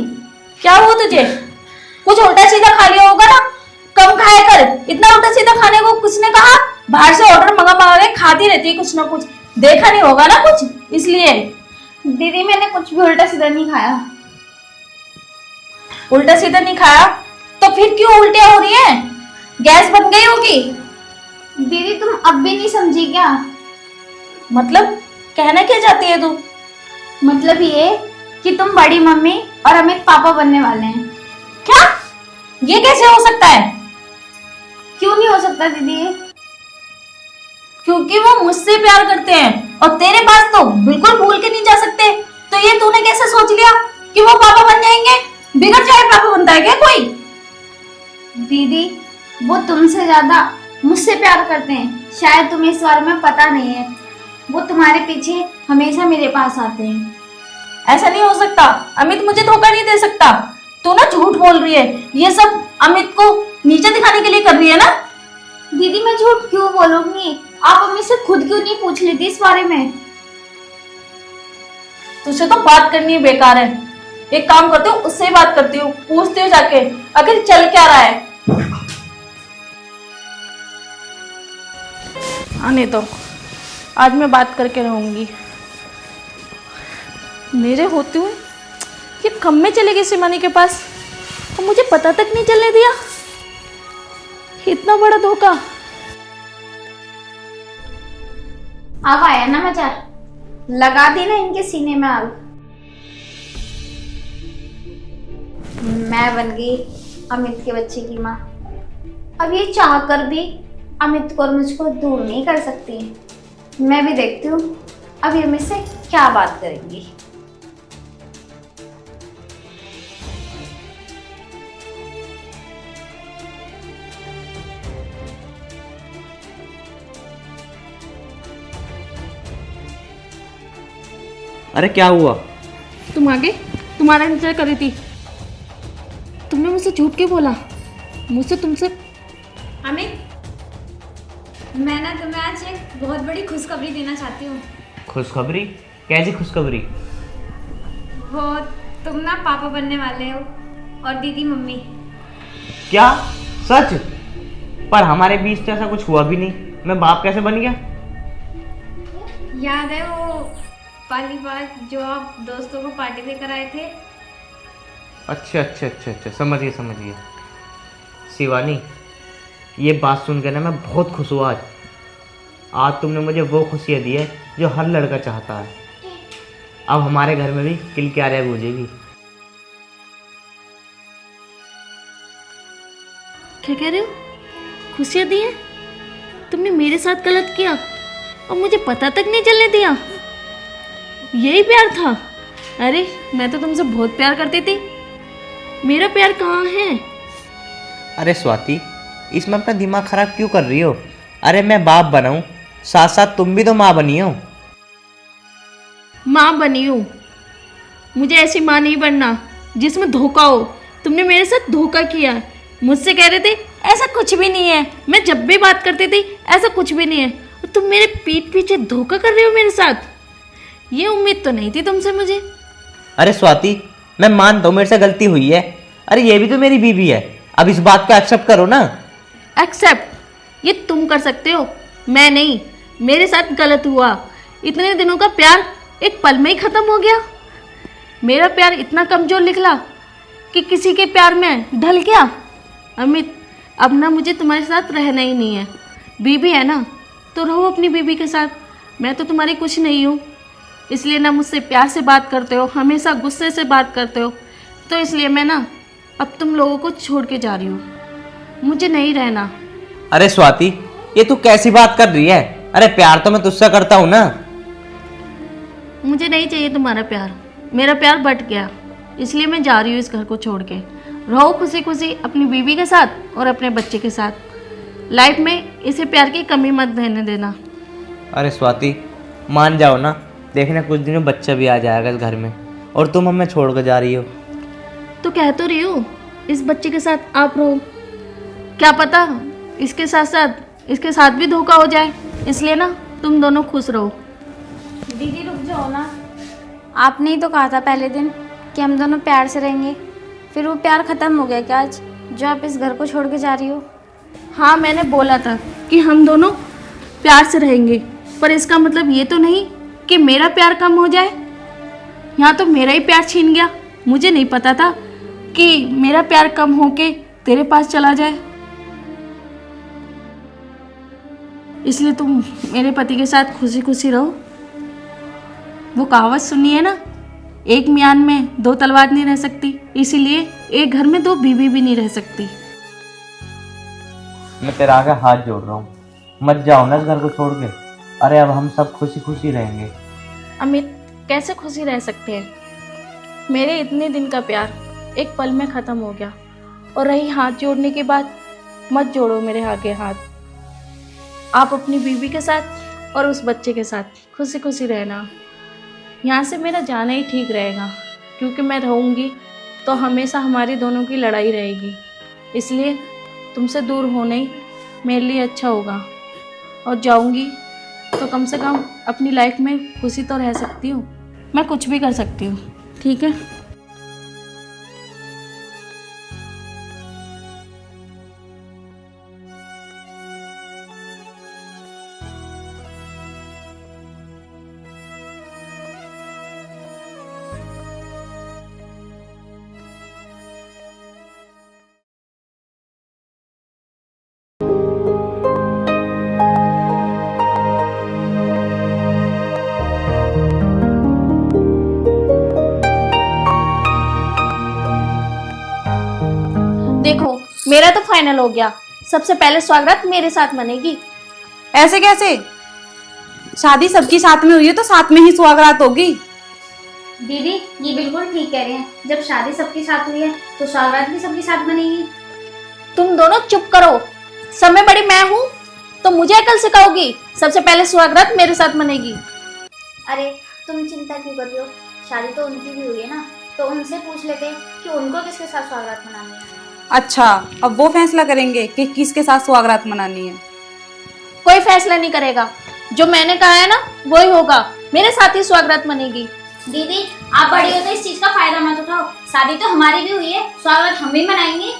Speaker 1: क्या हुआ तुझे? कुछ उल्टा सीधा खा लिया होगा ना, कम खाया कर। इतना उल्टा सीधा खाने को किसने कहा? बाहर से ऑर्डर मंगा मंगा के खाती रहती है कुछ ना कुछ, देखा नहीं होगा ना कुछ, इसलिए।
Speaker 2: दीदी मैंने कुछ भी उल्टा सीधा नहीं खाया।
Speaker 1: उल्टा सीधा नहीं खाया तो फिर क्यों उल्टियां हो रही है? गैस बन गई होगी।
Speaker 2: दीदी तुम अब भी नहीं समझी क्या?
Speaker 1: मतलब कहना क्या चाहती है तू?
Speaker 2: मतलब ये कि तुम बड़ी मम्मी और अमित पापा बनने वाले हैं।
Speaker 1: क्या? ये कैसे हो सकता है?
Speaker 2: क्यों नहीं हो सकता दीदी?
Speaker 1: क्योंकि वो मुझसे प्यार करते हैं और तेरे पास तो बिल्कुल भूल के नहीं जा सकते। तो ये तूने कैसे सोच लिया कि वो पापा बन जाएंगे? बिगड़ जाए पापा बनता है क्या कोई?
Speaker 2: दीदी वो तुमसे ज्यादा मुझसे प्यार करते हैं, शायद तुम्हें इस बारे में पता नहीं है। वो तुम्हारे पीछे हमेशा मेरे पास आते हैं।
Speaker 1: ऐसा नहीं हो सकता, अमित मुझे धोखा नहीं दे सकता। तू ना झूठ बोल रही है, ये सब अमित को नीचे दिखाने के लिए कर रही है ना?
Speaker 2: दीदी मैं झूठ क्यों बोलूंगी? आप अम्मी से खुद क्यों नहीं पूछ लेती इस बारे में?
Speaker 1: तुझसे तो बात करनी है बेकार है। एक काम करती हूँ, उससे ही बात करती हूँ, पूछती हूँ जाके आखिर चल क्या रहा है। आने दो, आज मैं बात करके रहूंगी। मेरे होते हुए ये कब में चले गई शिवानी के पास और मुझे पता तक नहीं चलने दिया। इतना बड़ा धोखा।
Speaker 2: अब आया ना मजा, लगा दी ना इनके सीने में आग। मैं बन गई अमित के बच्चे की माँ। अब ये चाह कर भी अमित को और मुझको दूर नहीं कर सकती। मैं भी देखती हूँ अब ये अमित से क्या बात करेंगी।
Speaker 3: अरे क्या हुआ?
Speaker 1: तुम आगे, तुम्हारा इंतजार कर रही थी। तुमने मुझसे झूठ क्यों बोला? मुझसे तुमसे
Speaker 2: अमित मैं ना तुम्हें आज एक बहुत बड़ी खुशखबरी देना चाहती हूँ।
Speaker 3: खुशखबरी? कैसी खुशखबरी?
Speaker 2: वो तुम ना पापा बनने वाले हो और दीदी मम्मी।
Speaker 3: क्या सच? पर हमारे बीच तो ऐसा कुछ हुआ भी नहीं, मैं बाप कैसे बन गया?
Speaker 2: याद है वो वाली बात जो आप दोस्तों को पार्टी देकर आए थे?
Speaker 3: अच्छा अच्छा अच्छा अच्छा, समझ गया। शिवानी, ये बात सुन के ना मैं बहुत खुश हुआ। आज तुमने मुझे वो खुशियाँ दी है जो हर लड़का चाहता है। अब हमारे घर में भी किलकारियाँ गूंजेगी।
Speaker 1: क्या कह रहे हो? खुशियाँ दी हैं? तुमने मेरे साथ गलत किया और मुझे पता तक नहीं चलने दिया। यही प्यार था? अरे मैं तो तुमसे बहुत प्यार करती थी। मेरा प्यार कहाँ है?
Speaker 3: अरे स्वाति, इसमें अपना दिमाग खराब क्यों कर रही हो? अरे मैं बाप बनाऊं, साथ साथ तुम भी तो माँ बनी हो।
Speaker 1: माँ बनी हूँ, मुझे ऐसी माँ नहीं बनना जिसमें धोखा हो। तुमने मेरे साथ धोखा किया। मुझसे कह रहे थे ऐसा कुछ भी नहीं है, मैं जब भी बात करती थी ऐसा कुछ भी नहीं है, और तुम मेरे पीठ पीछे धोखा कर रहे हो मेरे साथ। ये उम्मीद तो नहीं थी तुमसे मुझे।
Speaker 3: अरे स्वाति, मैं मानता हूँ मेरे से गलती हुई है। अरे ये भी तो मेरी बीवी है, अब इस बात को एक्सेप्ट करो ना।
Speaker 1: एक्सेप्ट ये तुम कर सकते हो, मैं नहीं। मेरे साथ गलत हुआ। इतने दिनों का प्यार एक पल में ही खत्म हो गया। मेरा प्यार इतना कमजोर निकला कि किसी के प्यार में ढल गया। अमित, अब ना मुझे तुम्हारे साथ रहना ही नहीं है। बीबी है ना तो रहो अपनी बीबी के साथ। मैं तो तुम्हारी कुछ नहीं हूँ, इसलिए ना मुझसे प्यार से बात करते हो, हमेशा गुस्से से बात करते हो। तो इसलिए मैं ना अब तुम लोगों को छोड़ के जा रही हूँ, मुझे नहीं रहना।
Speaker 3: अरे स्वाति, ये तू कैसी बात कर रही है? अरे प्यार तो मैं तुझसे करता हूँ ना।
Speaker 1: मुझे नहीं चाहिए तुम्हारा प्यार, मेरा प्यार बट गया। इसलिए मैं जा रही हूँ इस घर को छोड़ के। रहो खुशी खुशी अपनी बीवी के साथ और अपने बच्चे के साथ। लाइफ में इसे प्यार की कमी मत रहने देना।
Speaker 3: अरे स्वाति मान जाओ ना, देखना कुछ दिनों में बच्चा भी आ जाएगा इस घर में, और तुम हमें छोड़ कर जा रही हो।
Speaker 1: तो कह तो रही हूँ इस बच्चे के साथ आप रहो, क्या पता इसके साथ भी धोखा हो जाए, इसलिए ना तुम दोनों खुश रहो।
Speaker 2: दीदी रुक जाओ ना, आपने ही तो कहा था पहले दिन कि हम दोनों प्यार से रहेंगे, फिर वो प्यार ख़त्म हो गया क्या आज जो आप इस घर को छोड़ के जा रही हो?
Speaker 1: हाँ मैंने बोला था कि हम दोनों प्यार से रहेंगे, पर इसका मतलब ये तो नहीं कि मेरा प्यार कम हो जाए। यहाँ तो मेरा ही प्यार छीन गया, मुझे नहीं पता था कि मेरा प्यार कम होके तेरे पास चला जाए। इसलिए तुम मेरे पति के साथ खुशी खुशी रहो। वो कहावत सुनी है ना, एक म्यान में दो तलवार नहीं रह सकती, इसीलिए एक घर में दो बीवी भी नहीं रह सकती।
Speaker 3: मैं तेरा आगे हाथ जोड़ रहा हूँ, मत जाओ ना इस घर को छोड़ के। अरे अब हम सब खुशी खुशी रहेंगे।
Speaker 1: अमित कैसे खुशी रह सकते हैं? मेरे इतने दिन का प्यार एक पल में ख़त्म हो गया। और रही हाथ जोड़ने की बात, मत जोड़ो मेरे आगे हाथ। आप अपनी बीवी के साथ और उस बच्चे के साथ खुशी खुशी रहना। यहाँ से मेरा जाना ही ठीक रहेगा, क्योंकि मैं रहूँगी तो हमेशा हमारी दोनों की लड़ाई रहेगी। इसलिए तुमसे दूर होना ही मेरे लिए अच्छा होगा। और जाऊँगी तो कम से कम अपनी लाइफ में खुशी तो रह सकती हूँ, मैं कुछ भी कर सकती हूँ। ठीक है? देखो मेरा तो फाइनल हो गया। सबसे पहले स्वागत मेरे साथ मनेगी।
Speaker 4: ऐसे कैसे? शादी सबकी साथ में हुई है तो साथ में ही सुहागरात होगी।
Speaker 2: दीदी ये बिल्कुल ठीक कह रहे हैं, जब शादी सबके साथ हुई है तो स्वागत भी सबके साथ बनेगी।
Speaker 1: तुम दोनों चुप करो, समय बड़ी मैं हूँ तो मुझे अकल सिखाओगी। सबसे पहले सुहागरात मेरे साथ मनेगी।
Speaker 2: अरे तुम चिंता क्यों कर रही हो, शादी तो उनकी भी हुई है ना, तो उनसे पूछ लेते कि उनको किसके साथ स्वागत मनानी है।
Speaker 4: अच्छा, अब वो फैसला करेंगे कि किसके साथ सुहागरात मनानी है।
Speaker 1: कोई फैसला नहीं करेगा, जो मैंने कहा है ना वही होगा। मेरे साथ ही स्वागरात मनेगी।
Speaker 2: दीदी आप बड़ी हो तो इस चीज का फायदा मत उठाओ, शादी तो हमारी भी हुई है, स्वागत हम भी मनाएंगे।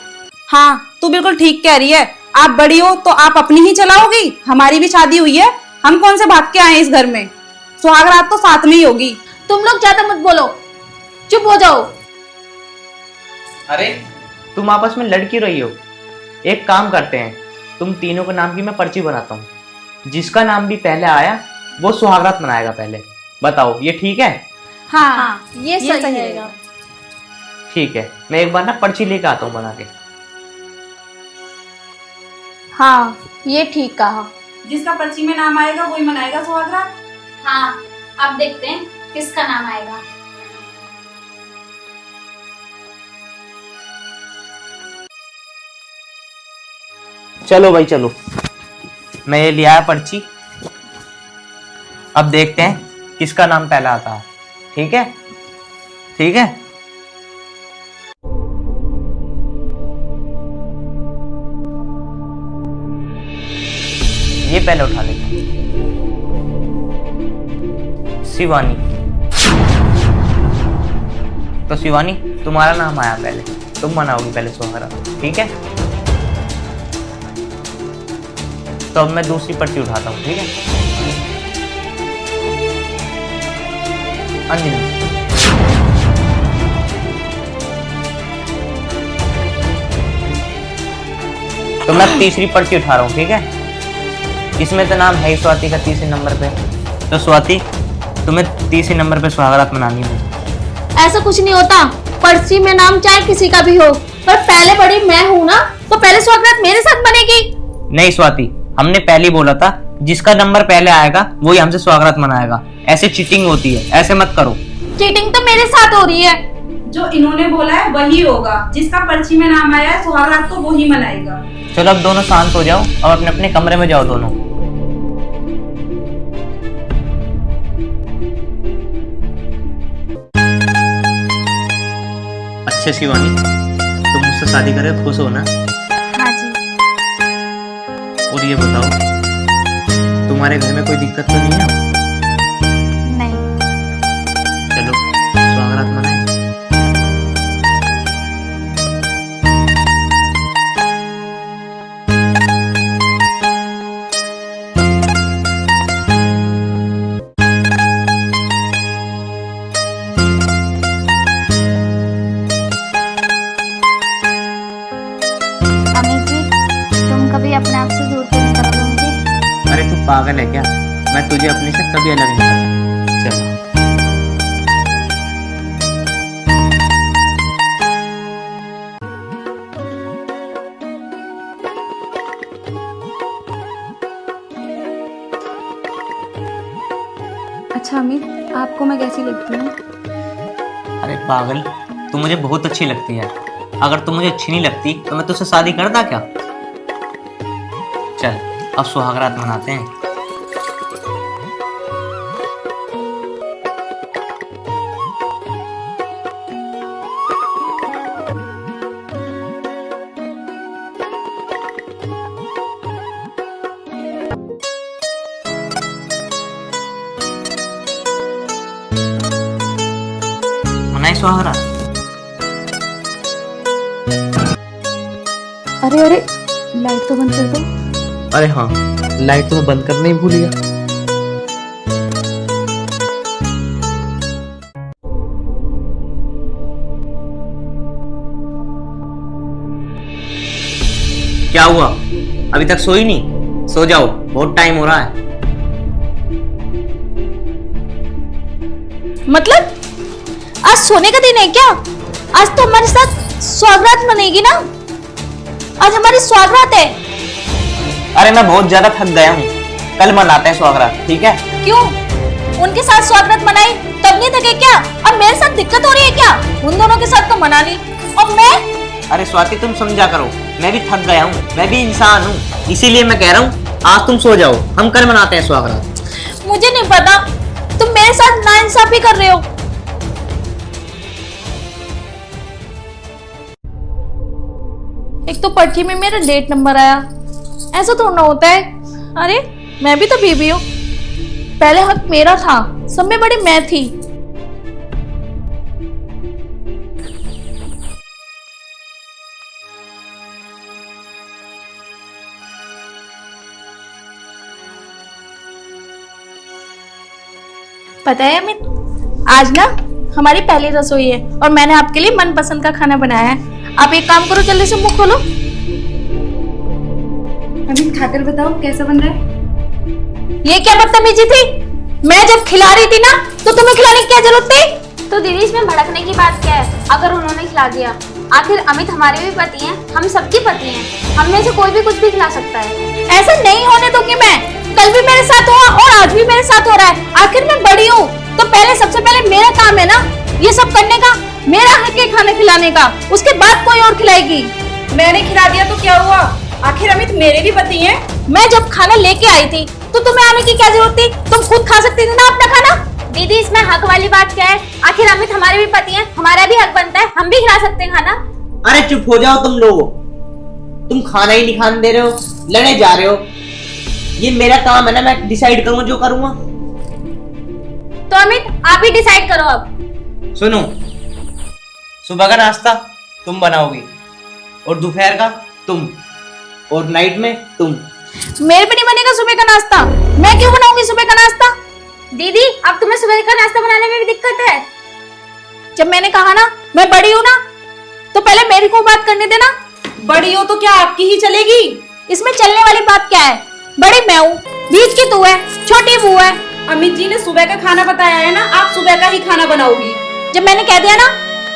Speaker 4: हाँ तू बिल्कुल ठीक कह रही है, आप बड़ी हो तो आप अपनी ही चलाओगी, हमारी भी शादी हुई है, हम कौन से भाग के आए इस घर में, सुहागरात तो साथ में ही होगी।
Speaker 1: तुम लोग ज्यादा मत बोलो, चुप हो जाओ।
Speaker 3: अरे तुम आपस में लड़ क्यों रही हो? एक काम करते हैं, तुम तीनों के नाम की मैं पर्ची बनाता हूँ, जिसका नाम भी पहले आया वो सुहागरात मनाएगा पहले। बताओ ये ठीक है?
Speaker 1: हाँ, ये
Speaker 4: सही
Speaker 1: सही
Speaker 4: रहेगा।
Speaker 1: रहेगा।
Speaker 3: ठीक है, मैं एक बार ना पर्ची लेके आता हूँ बना के।
Speaker 1: हाँ ये ठीक कहा।
Speaker 4: जिसका पर्ची में नाम आएगा वही मनाएगा सुहागरात।
Speaker 2: हाँ अब देखते हैं किसका नाम आएगा।
Speaker 3: चलो भाई चलो, मैं ये लिया है पर्ची। अब देखते हैं किसका नाम पहला आता है। ठीक है? ठीक है? ये पहले उठा लेते हैं। शिवानी। तो शिवानी तुम्हारा नाम आया पहले, तुम मनाओगी पहले सुहागरात। ठीक है? तो अब मैं दूसरी पर्ची उठाता हूँ। ठीक है? अंजलि। तो मैं तीसरी पर्ची उठा रहा हूँ। ठीक है? इसमें तो नाम है ही स्वाति का तीसरे नंबर पे। तो स्वाति तुम्हें तीसरे नंबर पे सुहागरात मनानी है।
Speaker 1: ऐसा कुछ नहीं होता, पर्ची में नाम चाहे किसी का भी हो, पर पहले बड़ी मैं हूँ ना, तो पहले स्वागरात मेरे साथ बनेगी।
Speaker 3: नहीं स्वाति, हमने पहले ही बोला था जिसका नंबर पहले आएगा वही हमसे स्वागरात मनाएगा। ऐसे चीटिंग होती है, ऐसे मत करो।
Speaker 1: चीटिंग तो मेरे साथ हो रही है,
Speaker 4: जो इन्होंने बोला है वही होगा। जिसका पर्ची में नाम आया है सुहाग रात को वो ही मनाएगा।
Speaker 3: चलो अब दोनों शांत हो जाओ और अपने अपने कमरे में जाओ दोनों। अच्छा शिवानी, तुम मुझसे शादी करे खुश हो ना?
Speaker 2: हाँ जी।
Speaker 3: और ये बताओ, तुम्हारे घर में कोई दिक्कत तो नहीं है?
Speaker 2: नहीं।
Speaker 3: चलो सुहागरात मनाएं।
Speaker 2: अमित जी, तुम कभी अपने आप से दूर तो नहीं करोगे मुझे?
Speaker 3: अरे तू पागल है क्या? मैं तुझे अपने से कभी अलग नहीं करता। चलो।
Speaker 1: अच्छा अमित, आपको मैं कैसी लगती हूँ?
Speaker 3: अरे पागल, तू मुझे बहुत अच्छी लगती है। अगर तू मुझे अच्छी नहीं लगती तो मैं तुझसे शादी करता क्या? चल अब सुहागरात मनाते हैं। मनाए सुहागरात।
Speaker 1: अरे अरे, लाइट तो बंद कर दो।
Speaker 3: अरे हाँ, लाइट तो मैं बंद करना ही भूल गया। क्या हुआ? अभी तक सोई नहीं? सो जाओ, बहुत टाइम हो रहा है।
Speaker 1: मतलब आज सोने का दिन है क्या? आज तो हमारे साथ स्वागरात मनेगी ना? आज हमारी स्वागरात है।
Speaker 3: अरे मैं बहुत ज्यादा थक गया हूँ, कल मनाते हैं स्वागरात, ठीक है?
Speaker 1: क्यों? उनके साथ स्वागरात मनाई तब नहीं थके क्या? और मेरे साथ दिक्कत हो रही है क्या? उन दोनों के साथ तो मना ली और मैं?
Speaker 3: अरे स्वाति तुम समझा करो, मैं भी थक गया हूँ, मैं भी इंसान हूँ, इसीलिए मैं कह रहा हूँ आज तुम सो जाओ, हम कल मनाते हैं स्वागरात।
Speaker 1: मुझे नहीं पता, तुम मेरे साथ नाइंसाफी कर रहे हो। एक तो पर्ची में मेरा डेट नंबर आया, ऐसा थोड़ा होता है। अरे मैं भी तो बीबी हूँ, पहले हक मेरा था, सब में बड़ी मैं थी। पता है अमित, आज ना हमारी पहली रसोई है और मैंने आपके लिए मनपसंद का खाना बनाया है। आप एक काम करो, जल्दी से मुंह खोलो।
Speaker 4: अमित खाकर बताओ कैसा बन रहा है।
Speaker 1: ये क्या बदतमीजी थी? मैं जब खिला रही थी ना तो तुम्हें खिलाने की क्या जरूरत थी?
Speaker 2: तो दीदी इसमें भड़कने की बात क्या है? अगर उन्होंने खिला दिया, आखिर अमित हमारे भी पति हैं, हम सबकी पति हैं, हम में से कोई भी कुछ भी खिला सकता है।
Speaker 1: ऐसा नहीं होने दूंगी मैं। कल भी मेरे साथ हुआ और आज भी मेरे साथ हो रहा है। आखिर मैं बड़ी हूँ तो पहले सबसे पहले मेरा काम है ना ये सब करने का। मेरा हक है खाना खिलाने का, उसके बाद कोई और खिलाएगी।
Speaker 4: मैंने खिला दिया तो क्या हुआ? आखिर अमित मेरे भी पति हैं।
Speaker 1: मैं जब खाना लेके आई थी तो तुम्हें आने की क्या जरूरत थी? तुम खुद खा सकती थी ना अपना खाना।
Speaker 2: दीदी इसमें हक वाली बात क्या है? आखिर अमित हमारे भी पति हैं, हमारा भी हक बनता है, हम भी खिला सकते हैं खाना।
Speaker 3: अरे चुप हो जाओ तुम लोग, तुम खाना ही नहीं खाने दे रहे हो, लड़े जा रहे हो। ये मेरा काम है ना, मैं डिसाइड करूंगा जो करूंगा।
Speaker 2: तो अमित आप ही डिसाइड करो अब।
Speaker 3: सुनो, सुबह का नाश्ता तुम बनाओगी और दोपहर का तुम और नाइट में तुम।
Speaker 1: मेरे पे नहीं बनेगा सुबह का नाश्ता। मैं क्यों बनाऊंगी सुबह का नाश्ता?
Speaker 2: दीदी अब तुम्हें सुबह का नाश्ता बनाने में भी दिक्कत है।
Speaker 1: जब मैंने कहा ना मैं बड़ी हूँ ना, तो पहले मेरी को बात करने देना।
Speaker 4: बड़ी हो तो क्या आपकी ही चलेगी?
Speaker 1: इसमें चलने वाली बात क्या है? बड़ी मैं हूँ, बीच की तू है, छोटी वो है।
Speaker 4: अमित जी ने सुबह का खाना बताया है ना, आप सुबह का ही खाना बनाओगी।
Speaker 1: जब मैंने कह दिया ना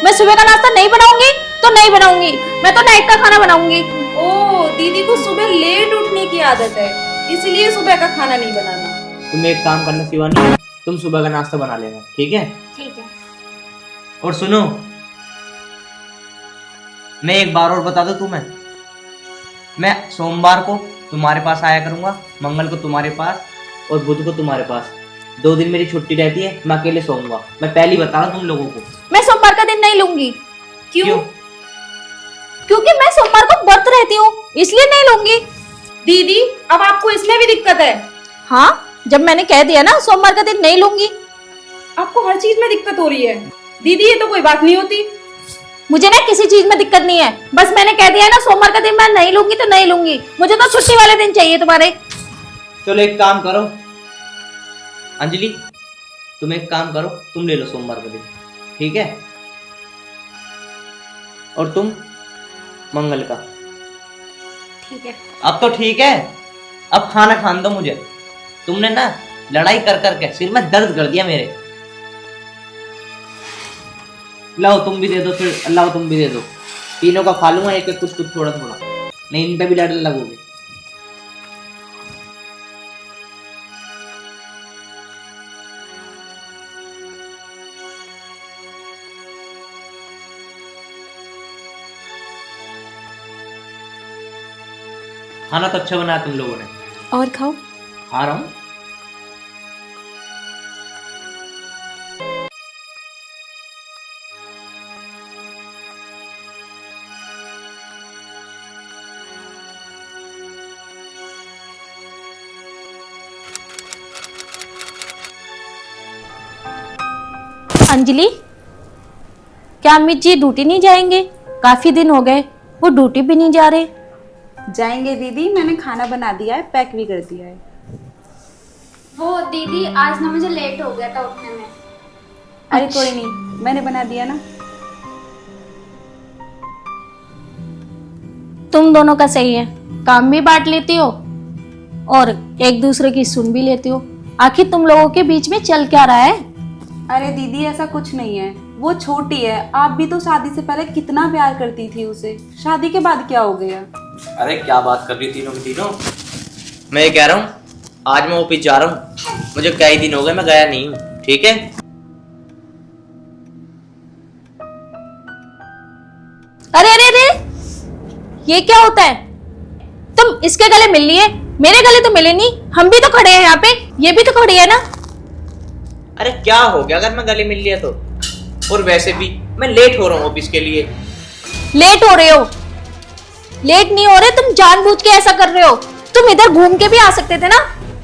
Speaker 1: मैं सुबह का नाश्ता नहीं बनाऊंगी तो नहीं बनाऊंगी, मैं तो नाइट का खाना बनाऊंगी।
Speaker 4: ओ, दीदी को सुबह लेट उठने की आदत है, इसलिए सुबह का खाना नहीं बनाना।
Speaker 3: तुम एक काम करना शिवानी, तुम सुबह का नाश्ता बना लेना, ठीक है?
Speaker 2: ठीक है।
Speaker 3: और सुनो, मैं एक बार और बता दूं तुम्हें, मैं सोमवार को तुम्हारे पास आया करूंगा, मंगल को तुम्हारे पास और बुध को तुम्हारे पास। 2 दिन मेरी छुट्टी रहती है, मैं अकेले सोऊंगा। मैं पहले ही बता रहा हूं तुम लोगों को।
Speaker 2: मैं सोमवार का दिन नहीं लूंगी।
Speaker 4: क्यों?
Speaker 2: क्योंकि मैं सोमवार को व्रत रहती हूँ, इसलिए नहीं लूंगी।
Speaker 4: दीदी अब आपको इसमें भी दिक्कत है?
Speaker 2: हाँ, जब मैंने कह दिया ना सोमवार का दिन नहीं लूंगी।
Speaker 4: आपको हर चीज में दिक्कत हो रही है। दीदी ये तो कोई बात नहीं होती।
Speaker 2: मुझे ना किसी चीज में दिक्कत नहीं है, बस मैंने कह दिया ना सोमवार का दिन मैं नहीं लूंगी तो नहीं लूंगी। मुझे तो छुट्टी वाले दिन चाहिए तुम्हारे।
Speaker 3: चलो एक काम करो अंजलि, तुम एक काम करो, तुम ले लो सोमवार का दिन, ठीक है? और तुम मंगल का।
Speaker 2: ठीक है।
Speaker 3: अब तो ठीक है, अब खाना खान दो मुझे। तुमने ना लड़ाई कर करके सिर में दर्द कर दिया मेरे। लाओ तुम भी दे दो, फिर लाओ तुम भी दे दो। तीनों का खा लूंगा, एक एक कुछ कुछ थोड़ा थोड़ा, नहीं इन पे भी लड़ने लगोगे। खाना तो अच्छा बनाया तुम लोगों ने।
Speaker 2: और खाओ।
Speaker 3: खा रहा हूँ।
Speaker 1: अंजलि, क्या अमित जी ड्यूटी नहीं जाएंगे? काफी दिन हो गए, वो ड्यूटी भी नहीं जा रहे।
Speaker 4: जाएंगे दीदी, मैंने खाना बना दिया है, पैक भी कर दिया है।
Speaker 2: वो दीदी आज ना मुझे लेट हो गया था उठने में।
Speaker 4: अरे कोई नहीं, मैंने बना दिया ना।
Speaker 1: तुम दोनों का सही है, काम भी बांट लेती हो और एक दूसरे की सुन भी लेती हो। आखिर तुम लोगों के बीच में चल क्या रहा है?
Speaker 4: अरे दीदी ऐसा कुछ नहीं है, वो छोटी है। आप भी तो शादी से पहले कितना प्यार करती थी उसे, शादी के बाद क्या हो गया?
Speaker 3: अरे क्या बात कर रही तीनों की तीनों। मैं ये कह रहा हूँ, आज मैं ऑफिस जा रहा हूँ, मुझे कई दिन हो गए मैं गया नहीं हूँ, ठीक है?
Speaker 1: अरे अरे अरे, ये क्या होता है? तुम इसके गले मिल लिए, मेरे गले तो मिले नहीं। हम भी तो खड़े हैं यहाँ पे, ये भी तो खड़ी है ना।
Speaker 3: अरे क्या हो गया अगर मैं गले मिल लिया तो? और वैसे भी मैं लेट हो रहा हूँ ऑफिस के लिए।
Speaker 1: लेट हो रहे हो? लेट नहीं हो रहे, तुम जानबूझ के ऐसा कर रहे हो। तुम इधर घूम के भी आ सकते थे ना,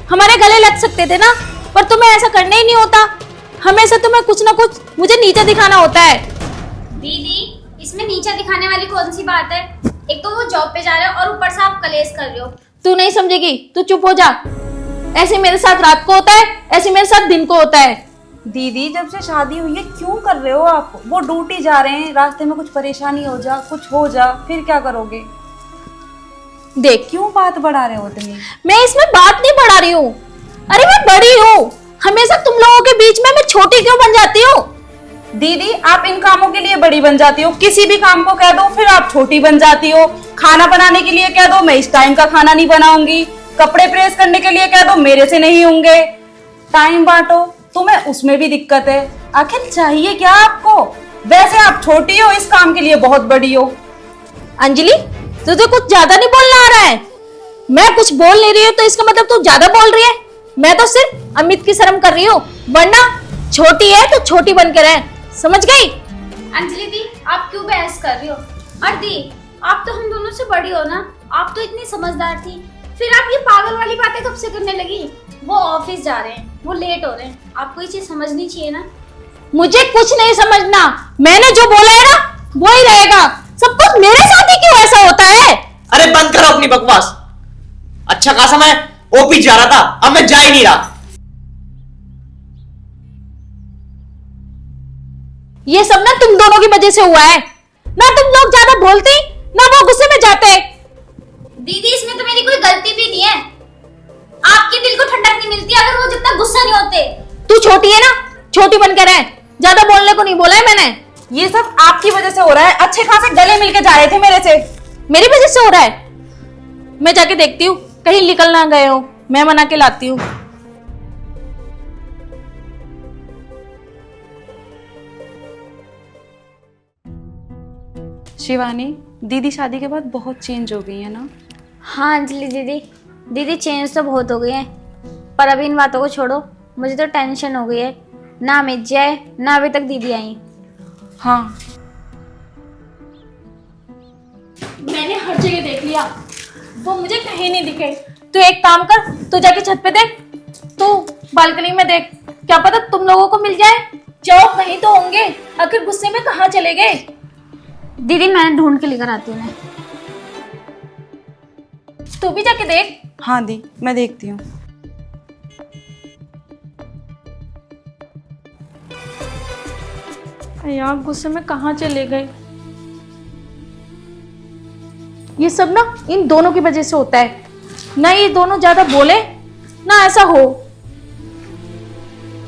Speaker 1: हमारे गले लग सकते थे ना, पर तुम्हें ऐसा करना ही नहीं होता। हमेशा तुम्हें कुछ ना कुछ मुझे नीचे दिखाना होता है।
Speaker 2: दीदी इसमें नीचे दिखाने वाली कौन सी बात है? एक तो वो जॉब पे जा रहे हो और ऊपर से आप कलेश कर रहे हो।
Speaker 1: तू नहीं समझेगी, तू चुप हो जा। ऐसे मेरे साथ रात को होता है, ऐसे मेरे साथ दिन को होता है।
Speaker 4: दीदी जब से शादी हुई है क्यों कर रहे हो आप? वो ड्यूटी जा रहे हैं, रास्ते में कुछ परेशानी हो जा, कुछ हो जा, फिर क्या करोगे?
Speaker 1: देख,
Speaker 4: क्यों बात बढ़ा रहे हो तुम?
Speaker 1: मैं इसमें बात नहीं बढ़ा रही हूँ। अरे मैं बड़ी हूँ, हमेशा तुम लोगों के बीच में मैं छोटी क्यों बन जाती हूँ?
Speaker 4: दीदी आप इन कामों के लिए बड़ी बन जाती हो, किसी भी काम को कह दो फिर आप छोटी बन जाती हो। खाना बनाने के लिए कह दो, मैं इस टाइम का खाना नहीं बनाऊंगी। कपड़े प्रेस करने के लिए कह दो, मेरे से नहीं होंगे। टाइम बांटो, तुम्हें उसमें भी दिक्कत है। आखिर चाहिए क्या आपको? वैसे आप छोटी हो, इस काम के लिए बहुत बड़ी हो।
Speaker 1: अंजलि, तुझे कुछ ज्यादा नहीं बोलना आ रहा है? मैं कुछ बोल नहीं रही हूँ तो इसका मतलब तू ज्यादा बोल रही है। मैं तो सिर्फ अमित की शर्म कर रही हूँ, वरना छोटी है तो छोटी बन के रह, समझ गई?
Speaker 2: अंजलि दी आप क्यों बहस कर रही हो? और दी आप तो हम दोनों से बड़ी हो ना, आप तो इतनी समझदार थी, फिर आप ये पागल वाली बातें कब से करने लगी? वो ऑफिस जा रहे हैं, वो लेट हो रहे हैं, आपको ये चीज समझनी चाहिए ना।
Speaker 1: मुझे कुछ नहीं समझना, मैंने जो बोला है ना वो ही रहेगा। सब कुछ मेरे साथ ही क्यों ऐसा होता है?
Speaker 3: अरे बंद करो अपनी बकवास। अच्छा खासा मैं ऑफिस जा रहा था, अब मैं जा ही नहीं रहा।
Speaker 1: ये सब ना तुम दोनों की वजह से हुआ है। ना तुम लोग ज्यादा बोलते, ना वो गुस्से में जाते।
Speaker 2: दीदी इसमें तो मेरी कोई गलती भी नहीं है, आपके दिल को ठंडक नहीं मिलती अगर वो जितना गुस्सा नहीं होते।
Speaker 1: तू छोटी है ना, छोटी बनकर रह, ज्यादा बोलने को नहीं बोला है मैंने।
Speaker 4: ये सब आपकी वजह से हो रहा है। अच्छे खासे गले मिलके जा रहे थे मेरे से।
Speaker 1: मेरी वजह से हो रहा है? मैं जाके देखती हूँ कहीं निकल ना गए हो, मैं मना के लाती हूँ।
Speaker 4: शिवानी, दीदी शादी के बाद बहुत चेंज हो गई है ना?
Speaker 2: हाँ अंजलि दीदी, दीदी चेंज तो बहुत हो गई है, पर अभी इन बातों को छोड़ो, मुझे तो टेंशन हो गई है। ना अमित जी आए, ना अभी तक दीदी आई।
Speaker 4: हाँ,
Speaker 1: मैंने हर जगह देख लिया, वो मुझे कहीं नहीं दिखे। तू एक काम कर, तू जाके छत पे देख, तू बालकनी में देख, क्या पता तुम लोगों को मिल जाए। जाओ, कहीं तो होंगे, आखिर गुस्से में कहाँ चले गए।
Speaker 2: दीदी मैंने ढूंढ के लेकर आती हूँ उन्हें।
Speaker 1: तू भी जाके देख।
Speaker 4: हाँ दी, मैं देखती हूँ।
Speaker 1: यार गुस्से में कहाँ चले गए। ये सब ना इन दोनों की वजह से होता है, ना ये दोनों ज्यादा बोले ना ऐसा हो।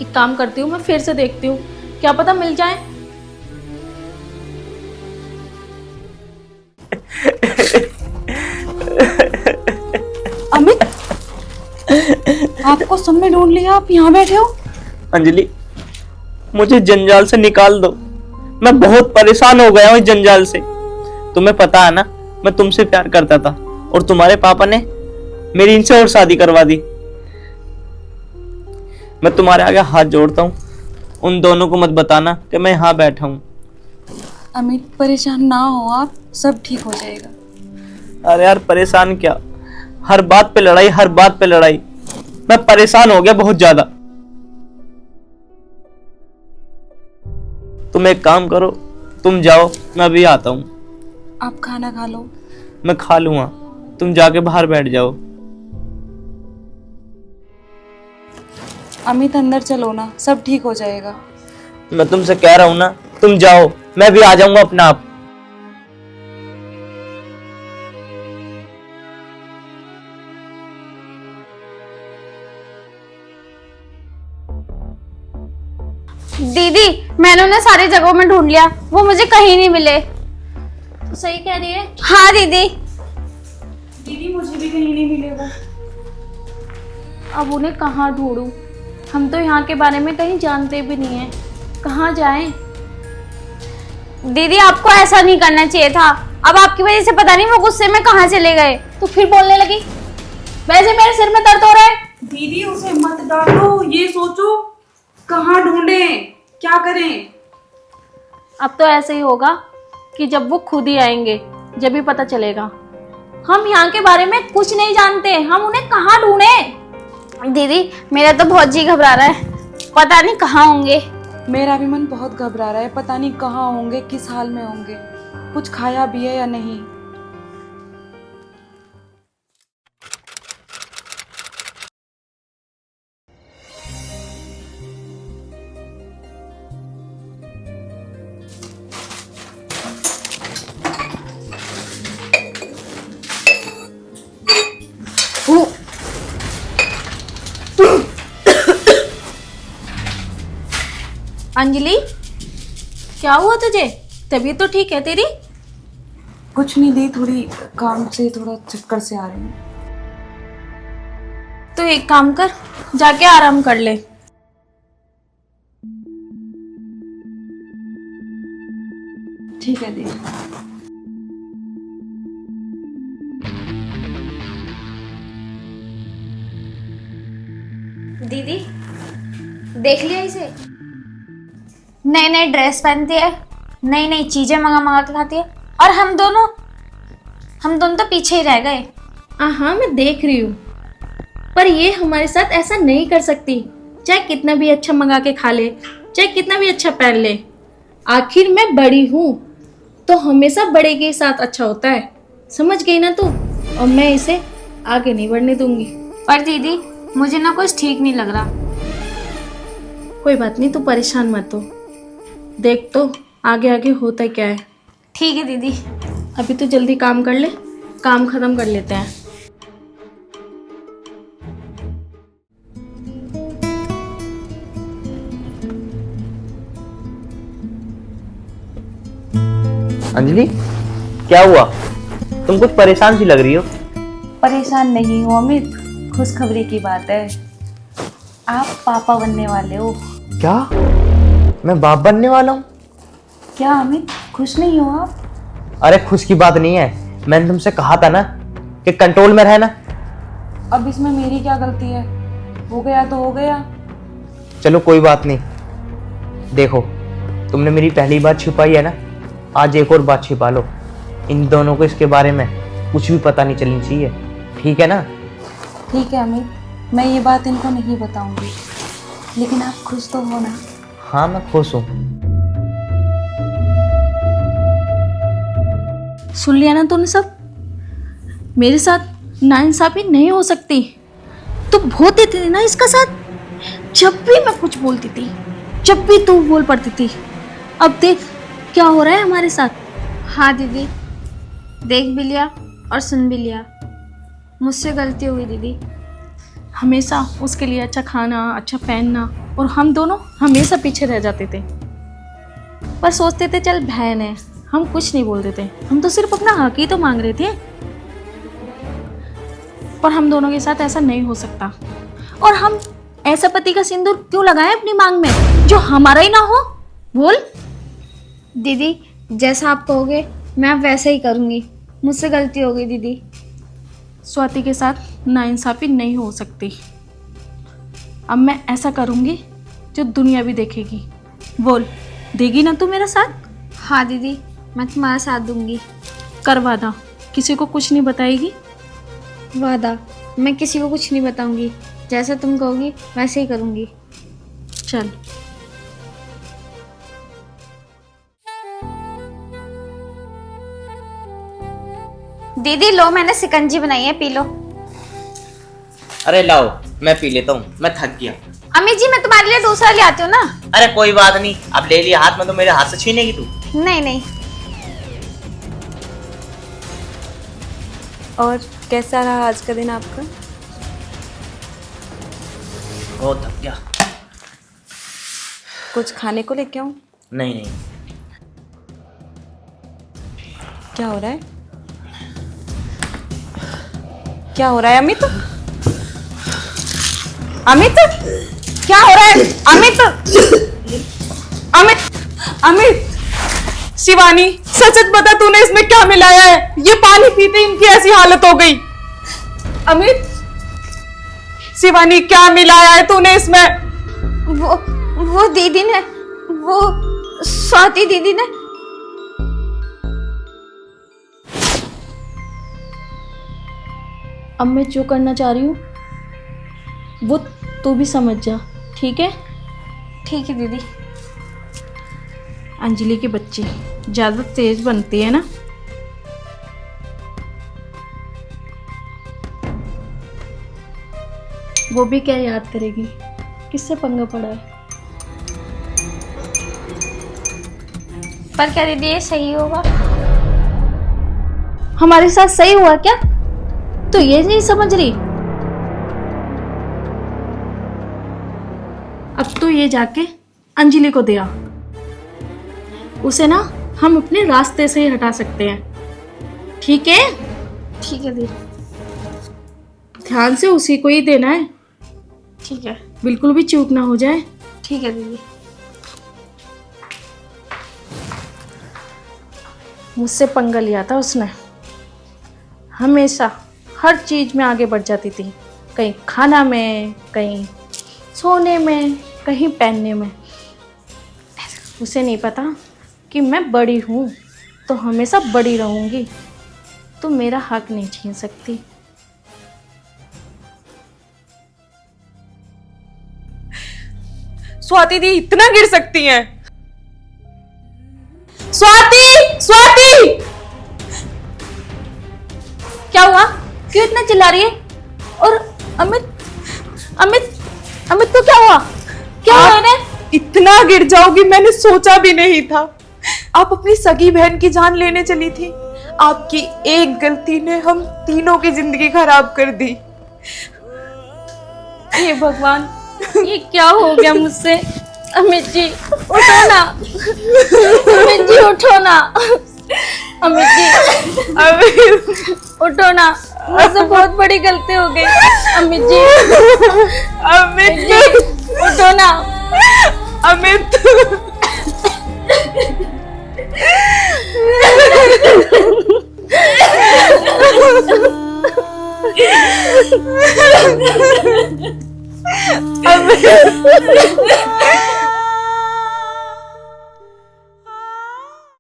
Speaker 1: एक काम करती हूँ, मैं फिर से देखती हूँ, क्या पता मिल जाए।
Speaker 4: अमित, आपको सबने ढूंढ लिया, आप यहाँ बैठे हो?
Speaker 3: अंजलि, मुझे जंजाल से निकाल दो, मैं बहुत परेशान हो गया हूँ इस जंजाल से। तुम्हें पता है ना, मैं तुमसे प्यार करता था और तुम्हारे पापा ने मेरी इनसे और शादी करवा दी। मैं तुम्हारे आगे हाथ जोड़ता हूँ, उन दोनों को मत बताना कि मैं यहाँ बैठा हूँ।
Speaker 4: अमित, परेशान ना हो आप, सब ठीक हो जाएगा।
Speaker 3: अरे यार परेशान क्या, हर बात पे लड़ाई, हर बात पे लड़ाई। मैं परेशान हो गया बहुत ज्यादा। तुम एक काम करो, तुम जाओ, मैं अभी आता हूँ।
Speaker 4: आप खाना खा लो।
Speaker 3: मैं खा लूंगा, तुम जाके बाहर बैठ जाओ।
Speaker 4: अमित अंदर चलो ना, सब ठीक हो जाएगा।
Speaker 3: मैं तुमसे कह रहा हूं ना, तुम जाओ, मैं भी आ जाऊंगा अपना आप।
Speaker 2: दीदी मैंने उन्हें सारी जगहों में ढूंढ लिया, वो मुझे कहीं नहीं मिले।
Speaker 1: तो सही कह रही है।
Speaker 2: हाँ दीदी।
Speaker 1: दीदी मुझे भी कहीं नहीं मिले वो। अब उन्हें कहाँ ढूंढूं? हम तो यहाँ के बारे में कहीं जानते भी नहीं है, कहाँ जाएं?
Speaker 2: दीदी आपको ऐसा नहीं करना चाहिए था, अब आपकी वजह से पता नहीं वो गुस्से में कहाँ चले गए।
Speaker 1: तो फिर बोलने लगी, वैसे मेरे सिर में दर्द हो रहा है।
Speaker 4: दीदी उसे मत डांटो, ये सोचो कहाँ ढूंढें, क्या करें।
Speaker 1: अब तो ऐसे ही होगा कि जब वो खुद ही आएंगे, जब भी पता चलेगा। हम यहाँ के बारे में कुछ नहीं जानते, हम उन्हें कहाँ ढूंढें?
Speaker 2: दीदी मेरा तो बहुत जी घबरा रहा है, पता नहीं कहाँ होंगे।
Speaker 4: मेरा भी मन बहुत घबरा रहा है, पता नहीं कहाँ होंगे, किस हाल में होंगे, कुछ खाया भी है या नहीं।
Speaker 1: अंजलि, क्या हुआ तुझे? तबीयत तो ठीक है तेरी?
Speaker 4: कुछ नहीं दी, थोड़ी काम से थोड़ा चक्कर से आ रही हूँ।
Speaker 1: तो एक काम कर, जाके आराम कर ले।
Speaker 4: ठीक है दी।
Speaker 2: दीदी देख लिया इसे, नई नई ड्रेस पहनती है, नई नई चीजें मंगा मंगा के खाती है, और हम दोनों तो पीछे ही रह गए।
Speaker 1: हाँ मैं देख रही हूँ, पर ये हमारे साथ ऐसा नहीं कर सकती। चाहे कितना भी अच्छा मंगा के खा ले, चाहे कितना भी अच्छा पहन ले, आखिर मैं बड़ी हूँ, तो हमेशा बड़े के साथ अच्छा होता है। समझ गई ना तू? और मैं इसे आगे नहीं बढ़ने दूंगी।
Speaker 2: पर दीदी मुझे ना कुछ ठीक नहीं लग रहा।
Speaker 1: कोई बात नहीं, तू परेशान मत हो, देख तो आगे आगे होता क्या है।
Speaker 2: ठीक है दीदी।
Speaker 1: अभी तो जल्दी काम कर ले, काम खत्म कर लेते हैं।
Speaker 3: अंजलि, क्या हुआ? तुम कुछ परेशान सी लग रही हो।
Speaker 4: परेशान नहीं हो अमित, खुशखबरी की बात है, आप पापा बनने वाले हो।
Speaker 3: क्या? मैं बाप बनने वाला हूँ?
Speaker 4: क्या अमित, खुश नहीं हो आप?
Speaker 3: अरे खुश की बात नहीं है, मैंने तुमसे कहा था ना कि कंट्रोल में रहना।
Speaker 4: अब इसमें मेरी क्या गलती है? हो गया तो हो गया।
Speaker 3: चलो कोई बात नहीं, देखो तुमने मेरी पहली बात छिपाई है ना, आज एक और बात छिपा लो। इन दोनों को इसके बारे में कुछ भी पता नहीं चलनी चाहिए, ठीक है ना?
Speaker 4: ठीक है अमित, मैं ये बात इनको नहीं बताऊंगी, लेकिन आप खुश तो हो ना?
Speaker 3: हाँ मैं खुश हूँ।
Speaker 1: सुन लिया ना तूने सब? मेरे साथ नाइंसाफी नहीं हो सकती। तू बहुत देती थी ना इसका साथ, जब भी मैं कुछ बोलती थी, जब भी तू बोल पड़ती थी। अब देख क्या हो रहा है हमारे साथ।
Speaker 2: हाँ दीदी, देख भी लिया और सुन भी लिया। मुझसे गलती हुई दीदी।
Speaker 1: हमेशा उसके लिए अच्छा खाना, अच्छा पहनना, और हम दोनों हमेशा पीछे रह जाते थे। पर सोचते थे चल बहन है, हम कुछ नहीं बोलते थे, हम तो सिर्फ अपना हक ही तो मांग रहे थे। पर हम दोनों के साथ ऐसा नहीं हो सकता। और हम ऐसा पति का सिंदूर क्यों लगाएं अपनी मांग में जो हमारा ही ना हो? बोल।
Speaker 2: दीदी जैसा आप कहोगे मैं अब वैसा ही करूँगी। मुझसे गलती हो गई दीदी।
Speaker 1: स्वाति के साथ नाइंसाफी नहीं हो सकती। अब मैं ऐसा करूँगी जो दुनिया भी देखेगी। बोल, देगी ना तू मेरा साथ?
Speaker 2: हाँ दीदी, मैं तुम्हारा साथ दूंगी।
Speaker 1: कर वादा, किसी को कुछ नहीं बताएगी?
Speaker 2: वादा, मैं किसी को कुछ नहीं बताऊंगी। जैसा तुम कहोगी वैसे ही करूंगी।
Speaker 1: चल।
Speaker 2: दीदी लो, मैंने शिकंजी बनाई है, पी लो।
Speaker 3: अरे लाओ मैं पी लेता हूँ, मैं थक गया।
Speaker 2: अम्मी जी मैं तुम्हारे लिए दूसरा ले आती हूँ ना।
Speaker 3: अरे कोई बात नहीं, अब ले लिया हाथ में तो मेरे हाथ से छीनेगी तू?
Speaker 2: नहीं नहीं।
Speaker 5: और कैसा रहा आज का दिन आपका?
Speaker 3: बहुत थक गया।
Speaker 5: कुछ खाने को लेके आऊं?
Speaker 3: नहीं नहीं।
Speaker 5: क्या हो रहा है? क्या हो रहा है अमित?
Speaker 4: अमित क्या हो रहा है? अमित अमित अमित शिवानी सच सच बता, तूने इसमें क्या मिलाया है? ये पानी पीते इनकी ऐसी हालत हो गई। अमित, शिवानी क्या मिलाया है तूने इसमें?
Speaker 2: वो दीदी ने, वो स्वाति दीदी ने।
Speaker 1: अब मैं जो करना चाह रही हूँ वो तू भी समझ जा, ठीक है?
Speaker 2: ठीक है दीदी।
Speaker 1: अंजलि के बच्चे ज़्यादा तेज बनते हैं ना, वो भी क्या याद करेगी किससे पंगा पड़ा है।
Speaker 2: पर क्या दीदी ये सही होगा?
Speaker 1: हमारे साथ सही हुआ क्या? तो ये नहीं समझ रही? अब तो ये जाके अंजलि को दिया, उसे ना हम अपने रास्ते से ही हटा सकते हैं, ठीक है?
Speaker 2: ठीक है दीदी।
Speaker 1: ध्यान से उसी को ही देना है,
Speaker 2: ठीक है।
Speaker 1: बिल्कुल भी चूक ना हो जाए।
Speaker 2: ठीक है दीदी।
Speaker 1: मुझसे पंगा लिया था उसने, हमेशा हर चीज में आगे बढ़ जाती थी, कहीं खाना में, कहीं सोने में, कहीं पहनने में। उसे नहीं पता कि मैं बड़ी हूँ तो हमेशा बड़ी रहूँगी, तो मेरा हक नहीं छीन सकती।
Speaker 4: स्वाति दी इतना गिर सकती हैं? स्वाति, स्वाति!
Speaker 1: क्या हुआ? क्यों इतना चिल्ला रही है? और अमित, अमित, अमित को क्या हुआ? क्या हुआ इन्हें?
Speaker 4: इतना गिर जाओगी मैंने सोचा भी नहीं था। आप अपनी सगी बहन की जान लेने चली थी। आपकी एक गलती ने हम तीनों की जिंदगी खराब कर दी।
Speaker 1: हे भगवान, ये क्या हो गया मुझसे? अमित जी उठो ना, अमित जी उठो ना, अमित जी उठो ना, मुझसे बहुत बड़ी गलती हो गई। अमित जी,
Speaker 4: अमित
Speaker 1: जी उठो ना।
Speaker 4: अमित
Speaker 5: अब